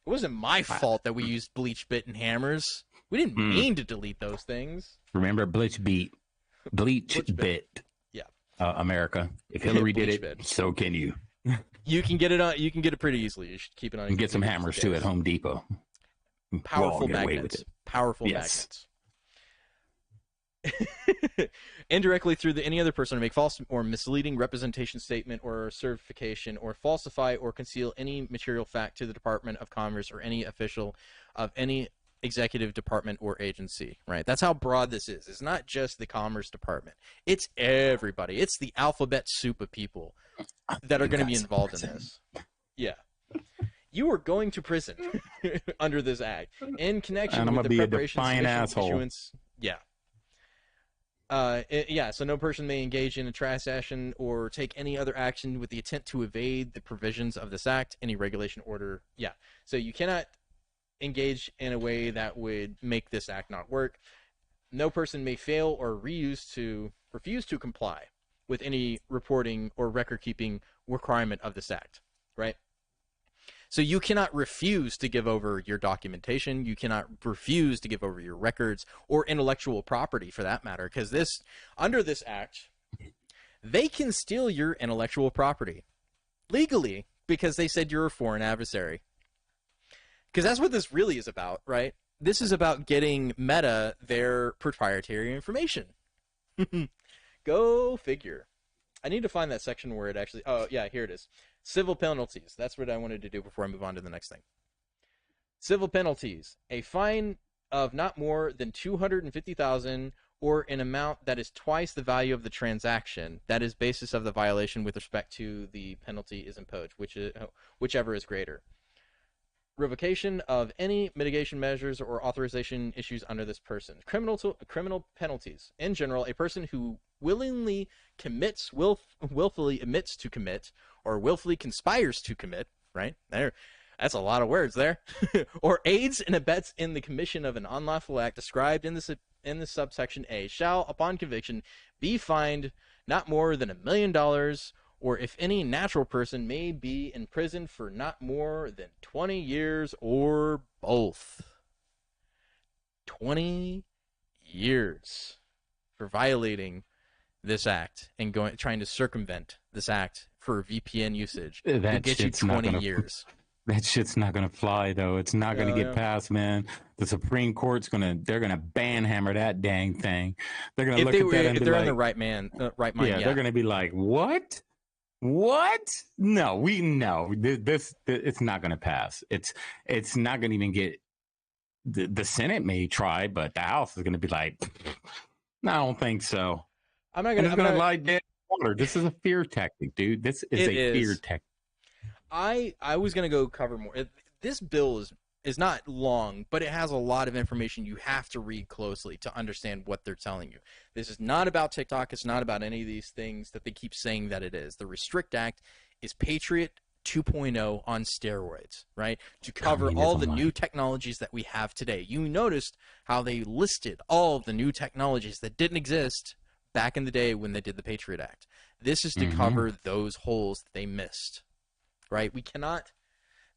[SPEAKER 2] It wasn't my fault that we used bleach bit and hammers. We didn't mean to delete those things.
[SPEAKER 3] Remember bleach bit.
[SPEAKER 2] Yeah.
[SPEAKER 3] America. If Hillary did it,
[SPEAKER 2] bed.
[SPEAKER 3] so can you.
[SPEAKER 2] You can get it on. You can get it pretty easily. You should keep it on.
[SPEAKER 3] And get some hammers too at Home Depot.
[SPEAKER 2] Powerful magnets. Powerful magnets. Indirectly through any other person to make false or misleading representation, statement, or certification, or falsify or conceal any material fact to the Department of Commerce or any official of any executive department or agency, right? That's how broad this is. It's not just the Commerce Department. It's everybody. It's the alphabet soup of people that are going to be involved in this. Yeah. You are going to prison under this act in connection with the preparation, submission, issuance. Yeah. So no person may engage in a transaction or take any other action with the intent to evade the provisions of this act, any regulation, order. Yeah. So you cannot engage in a way that would make this act not work. No person may fail or refuse to comply with any reporting or record-keeping requirement of this act, right? So you cannot refuse to give over your documentation. You cannot refuse to give over your records or intellectual property, for that matter, because under this act, they can steal your intellectual property legally because they said you're a foreign adversary. Because that's what this really is about, right? This is about getting Meta their proprietary information. Go figure. I need to find that section where it actually... Oh, yeah, here it is. Civil penalties. That's what I wanted to do before I move on to the next thing. Civil penalties. A fine of not more than $250,000 or an amount that is twice the value of the transaction. That is basis of the violation with respect to the penalty is imposed, whichever is greater. Revocation of any mitigation measures or authorization issues under this person. Criminal penalties. In general, a person who willingly commits, willfully admits to commit, or willfully conspires to commit, right? That's a lot of words there. Or aids and abets in the commission of an unlawful act described in the subsection A shall, upon conviction, be fined not more than $1 million, or if any natural person may be imprisoned for not more than 20 years or both. 20 years for violating this act and trying to circumvent this act for VPN usage. That gets you 20 years.
[SPEAKER 3] That shit's not gonna fly though. It's not gonna get passed, man. The Supreme Court's they're gonna banhammer that dang thing. They're gonna look at that and
[SPEAKER 2] if they're in the right mind. Yeah,
[SPEAKER 3] they're gonna be like, what? No, this it's not going to pass. It's not going to even get the Senate may try, but the House is going to be like, no, I don't think so. I'm not going to lie dead water. This is a fear tactic, dude. This is fear tactic.
[SPEAKER 2] I was going to go cover more. This bill is not long, but it has a lot of information you have to read closely to understand what they're telling you. This is not about TikTok. It's not about any of these things that they keep saying that it is. The Restrict Act is Patriot 2.0 on steroids, right? To cover all the new technologies that we have today. You noticed how they listed all of the new technologies that didn't exist back in the day when they did the Patriot Act. This is to cover those holes that they missed, right? We cannot...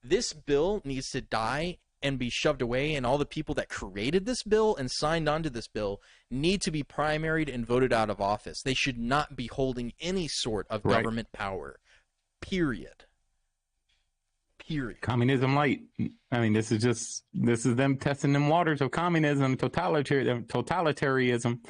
[SPEAKER 2] This bill needs to die and be shoved away, and all the people that created this bill and signed onto this bill need to be primaried and voted out of office. They should not be holding any sort of government power. Period.
[SPEAKER 3] Communism light. I mean, this is them testing them waters of communism, totalitarianism.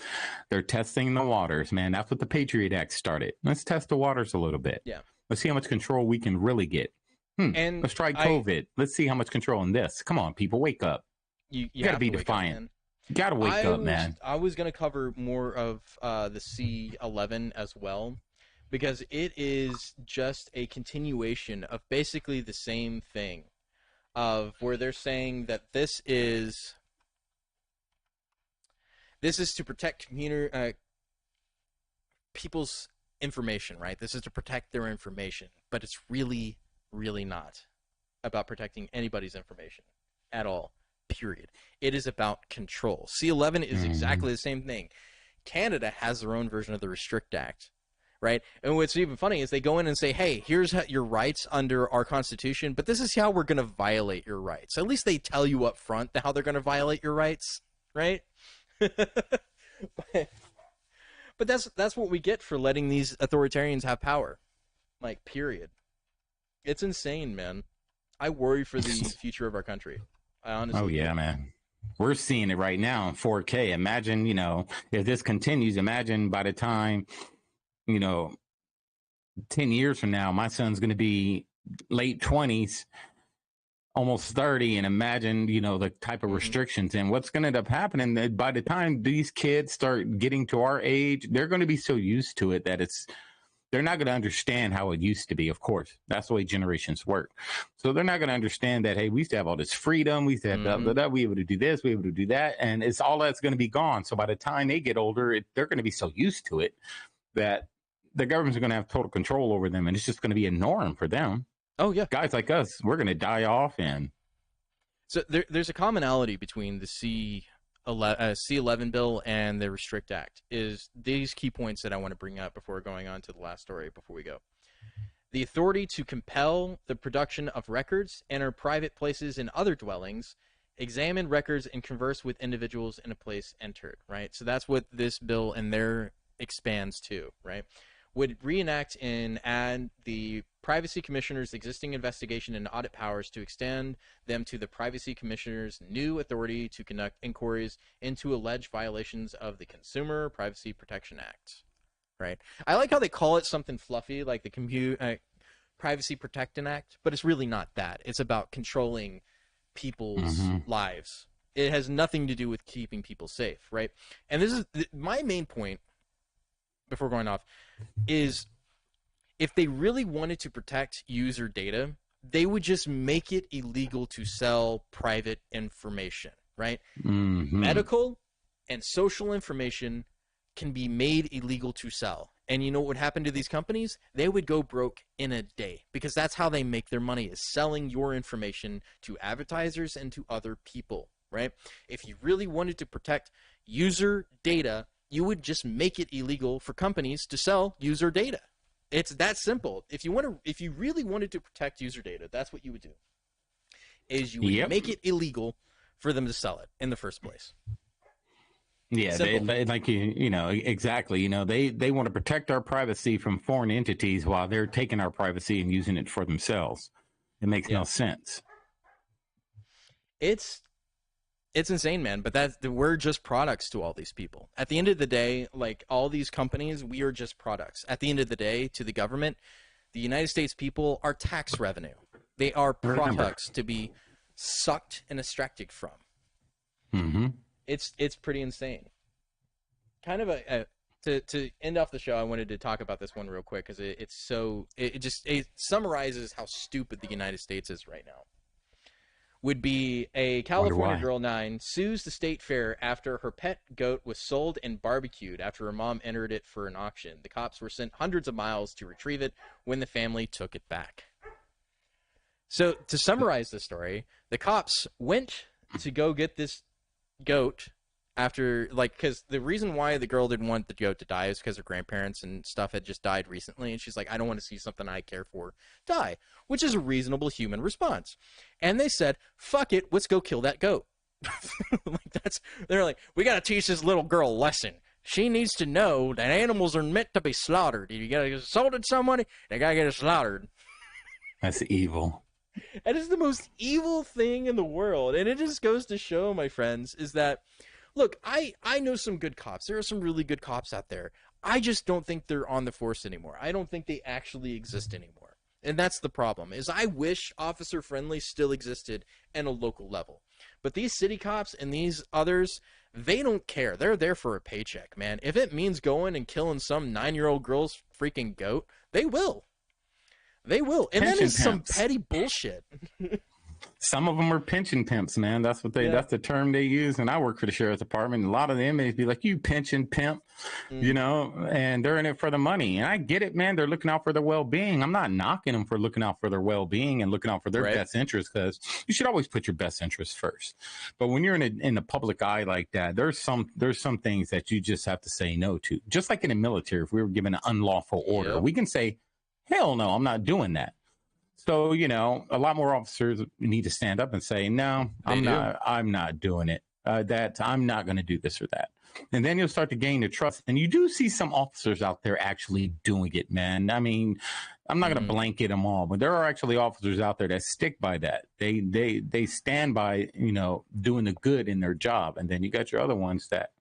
[SPEAKER 3] They're testing the waters, man. That's what the Patriot Act started. Let's test the waters a little bit.
[SPEAKER 2] Yeah.
[SPEAKER 3] Let's see how much control we can really get. And let's try COVID. Let's see how much control in this. Come on, people, wake up. You got to be defiant. You got to wake up, man.
[SPEAKER 2] I was going to cover more of the C11 as well, because it is just a continuation of basically the same thing, of where they're saying that this is to protect people's information, right? This is to protect their information, but it's really not about protecting anybody's information at all, period. It is about control. C11 is exactly the same thing. Canada has their own version of the Restrict Act, right? And what's even funny is they go in and say, hey, here's your rights under our Constitution, but this is how we're going to violate your rights. At least they tell you up front how they're going to violate your rights, right? But But that's what we get for letting these authoritarians have power. Like, period. It's insane, man. I worry for the future of our country. I honestly
[SPEAKER 3] Oh, yeah, man. We're seeing it right now in 4K. Imagine, if this continues, imagine by the time, 10 years from now, my son's going to be late 20s, almost 30. And imagine, the type of restrictions and what's going to end up happening. That by the time these kids start getting to our age, they're going to be so used to it that they're not going to understand how it used to be. Of course, that's the way generations work. So they're not going to understand that, hey, we used to have all this freedom. We used to have blah, blah, blah. We were able to do this. We were able to do that. And it's all that's going to be gone. So by the time they get older, they're going to be so used to it that the government's going to have total control over them. And it's just going to be a norm for them.
[SPEAKER 2] Oh, yeah.
[SPEAKER 3] Guys like us, we're going to die off. And
[SPEAKER 2] so there's a commonality between the C11 bill and the Restrict Act is these key points that I want to bring up before going on to the last story before we go. The authority to compel the production of records, enter private places and other dwellings, examine records, and converse with individuals in a place entered, right? So that's what this bill and their expands to, right? Would reenact and add the Privacy Commissioner's existing investigation and audit powers to extend them to the Privacy Commissioner's new authority to conduct inquiries into alleged violations of the Consumer Privacy Protection Act, right? I like how they call it something fluffy like the Privacy Protection Act, but it's really not that. It's about controlling people's lives. It has nothing to do with keeping people safe, right? And this is my main point before going off is if they really wanted to protect user data, they would just make it illegal to sell private information, right? Medical and social information can be made illegal to sell. And you know what would happen to these companies? They would go broke in a day because that's how they make their money, is selling your information to advertisers and to other people, right? If you really wanted to protect user data, you would just make it illegal for companies to sell user data. It's that simple. If you really wanted to protect user data, that's what you would do. Is you would make it illegal for them to sell it in the first place.
[SPEAKER 3] Yeah, they like exactly. They want to protect our privacy from foreign entities while they're taking our privacy and using it for themselves. It makes no sense. It's
[SPEAKER 2] insane, man, but we're just products to all these people. At the end of the day, like all these companies, we are just products. At the end of the day, to the government, the United States people are tax revenue. They are products to be sucked and extracted from. It's pretty insane. Kind of to end off the show, I wanted to talk about this one real quick because it summarizes how stupid the United States is right now. Would be a California girl 9 sues the state fair after her pet goat was sold and barbecued after her mom entered it for an auction. The cops were sent hundreds of miles to retrieve it when the family took it back. So to summarize the story, the cops went to go get this goat after, because the reason why the girl didn't want the goat to die is because her grandparents and stuff had just died recently, and she's like, I don't want to see something I care for die, which is a reasonable human response. And they said, fuck it, let's go kill that goat. They're like, we got to teach this little girl a lesson. She needs to know that animals are meant to be slaughtered. You got to get sold to somebody, they got to get it slaughtered.
[SPEAKER 3] That's evil.
[SPEAKER 2] That is the most evil thing in the world. And it just goes to show, my friends, is that, look, I know some good cops. There are some really good cops out there. I just don't think they're on the force anymore. I don't think they actually exist anymore. And that's the problem, is I wish Officer Friendly still existed at a local level. But these city cops and these others, they don't care. They're there for a paycheck, man. If it means going and killing some 9-year-old girl's freaking goat, they will. They will. And that is some petty bullshit.
[SPEAKER 3] Some of them are pension pimps, man. That's what that's the term they use. And I work for the sheriff's department. A lot of the inmates be like, you pension pimp, and they're in it for the money. And I get it, man. They're looking out for their well-being. I'm not knocking them for looking out for their well-being and looking out for their best interest, because you should always put your best interest first. But when you're in the public eye like that, there's some things that you just have to say no to. Just like in the military, if we were given an unlawful order, we can say, hell no, I'm not doing that. So, a lot more officers need to stand up and say, no, I'm not doing it. that I'm not going to do this or that. And then you'll start to gain the trust. And you do see some officers out there actually doing it, man. I mean, I'm not going to blanket them all, but there are actually officers out there that stick by that. They stand by, you know, doing the good in their job. And then you got your other ones that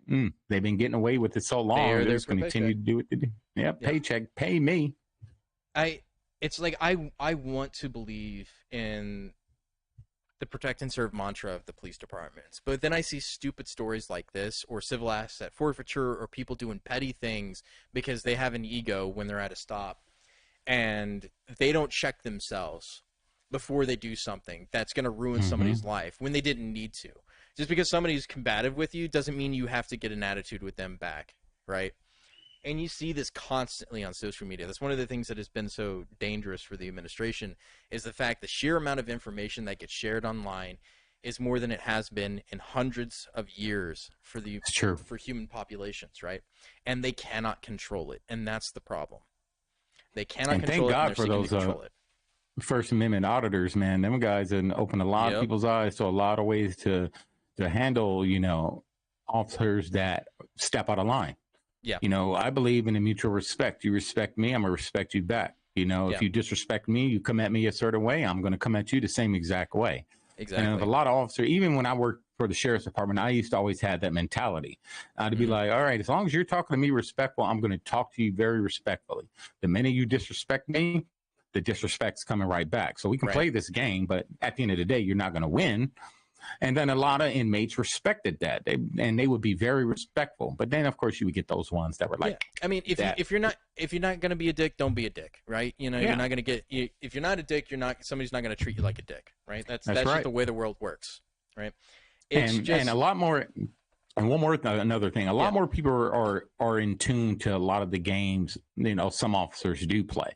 [SPEAKER 3] they've been getting away with it so long. They're just going to continue to do what they do. Yeah, paycheck, pay me.
[SPEAKER 2] It's like I want to believe in the protect and serve mantra of the police departments, but then I see stupid stories like this, or civil asset forfeiture, or people doing petty things because they have an ego when they're at a stop, and they don't check themselves before they do something that's going to ruin somebody's life when they didn't need to. Just because somebody's combative with you doesn't mean you have to get an attitude with them back, right? And you see this constantly on social media. That's one of the things that has been so dangerous for the administration, is the fact the sheer amount of information that gets shared online is more than it has been in hundreds of years for human populations, right? And they cannot control it, and that's the problem. They cannot control it, and they're seeking to control it.
[SPEAKER 3] First Amendment auditors, man, them guys have opened a lot of people's eyes to a lot of ways to handle, you know, officers that step out of line. Yeah. You know, I believe in a mutual respect. You respect me, I'm going to respect you back. You know, if you disrespect me, you come at me a certain way, I'm going to come at you the same exact way. Exactly. And a lot of officers, even when I worked for the sheriff's department, I used to always have that mentality to be like, all right, as long as you're talking to me respectful, I'm going to talk to you very respectfully. The minute you disrespect me, the disrespect's coming right back. So we can play this game, but at the end of the day, you're not going to win. And then a lot of inmates respected that, they would be very respectful. But then, of course, you would get those ones that were like,
[SPEAKER 2] I mean, if you're not going to be a dick, don't be a dick, right? You know, you're not going to get. If you're not a dick, somebody's not going to treat you like a dick, right? That's right. Just the way the world works, right?
[SPEAKER 3] And a lot more. And another thing, a lot more people are in tune to a lot of the games. You know, some officers do play.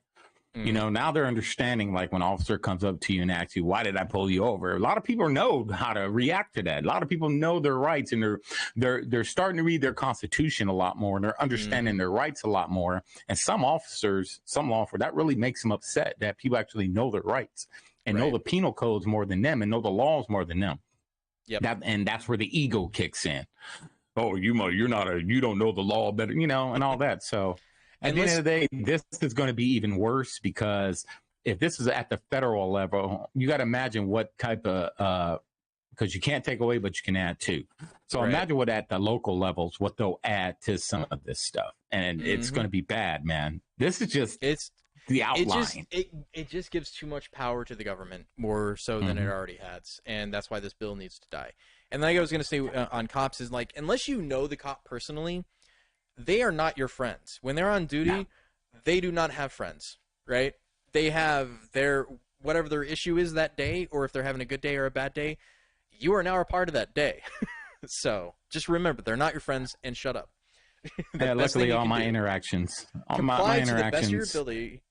[SPEAKER 3] You know, now they're understanding, like when an officer comes up to you and asks you, why did I pull you over? A lot of people know how to react to that. A lot of people know their rights, and they're starting to read their Constitution a lot more, and they're understanding their rights a lot more. And some officers, that really makes them upset that people actually know their rights and know the penal codes more than them and know the laws more than them. And that's where the ego kicks in. Oh, you don't know the law better, you know, and all that. So at the end of the day, this is going to be even worse, because if this is at the federal level, you got to imagine what type of, because you can't take away, but you can add to. So imagine what at the local levels, what they'll add to some of this stuff. And it's going to be bad, man. This is just, the outline.
[SPEAKER 2] It just gives too much power to the government, more so than it already has. And that's why this bill needs to die. And like I was going to say on cops is, like, unless you know the cop personally, they are not your friends. When they're on duty, they do not have friends, right? They have whatever their issue is that day, or if they're having a good day or a bad day, you are now a part of that day. So just remember, they're not your friends, and shut up.
[SPEAKER 3] Luckily, all my interactions, my interactions, to the best of your ability,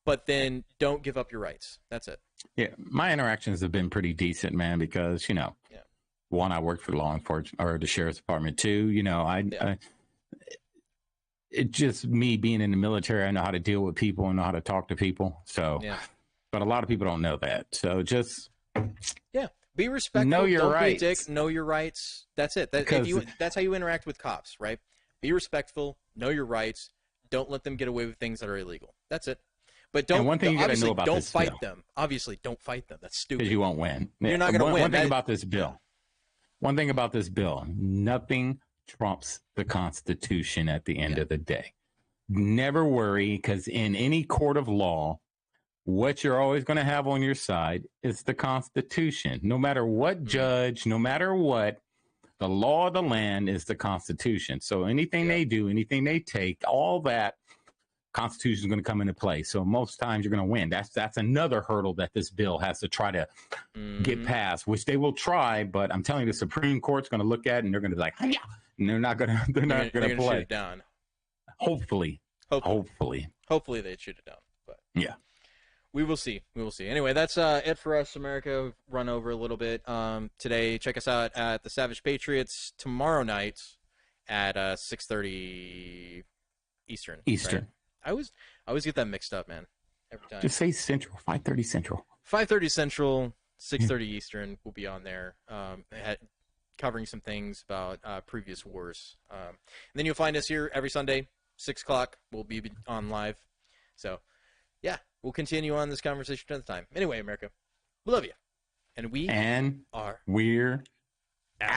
[SPEAKER 2] but then don't give up your rights. That's it.
[SPEAKER 3] Yeah, my interactions have been pretty decent, man, because, you know, one, I worked for the law enforcement or the sheriff's department. Two, you know, it's just me being in the military. I know how to deal with people and know how to talk to people. So, but a lot of people don't know that. So just
[SPEAKER 2] be respectful.
[SPEAKER 3] Know your
[SPEAKER 2] don't
[SPEAKER 3] rights.
[SPEAKER 2] Be a dick. Know your rights. That's it. That's how you interact with cops, right? Be respectful. Know your rights. Don't let them get away with things that are illegal. That's it. But don't.
[SPEAKER 3] And one thing you got to know about
[SPEAKER 2] don't
[SPEAKER 3] this
[SPEAKER 2] fight
[SPEAKER 3] bill.
[SPEAKER 2] them. Obviously, don't fight them. That's stupid.
[SPEAKER 3] Because you won't win.
[SPEAKER 2] You're not going to win.
[SPEAKER 3] One thing about this bill. One thing about this bill, nothing trumps the Constitution at the end of the day. Never worry, because in any court of law, what you're always going to have on your side is the Constitution. No matter what judge, no matter what, the law of the land is the Constitution. So anything they do, anything they take, all that, Constitution is going to come into play. So most times you're going to win. That's another hurdle that this bill has to try to get past, which they will try. But I'm telling you, the Supreme Court's going to look at it and they're going to be like, and they're not going to play.
[SPEAKER 2] Shoot it down.
[SPEAKER 3] Hopefully they shoot it down. But we will see. Anyway, that's it for us, America. We've run over a little bit today. Check us out at the Savage Patriots tomorrow night at 6:30 Eastern. Right? I always get that mixed up, man. Every time. Just say Central. 5:30 Central.
[SPEAKER 2] 5:30 Central, 6:30 Eastern. We'll be on there, covering some things about previous wars. And then you'll find us here every Sunday, 6 o'clock. We'll be on live. So, yeah, we'll continue on this conversation another time. Anyway, America, we love you. And we're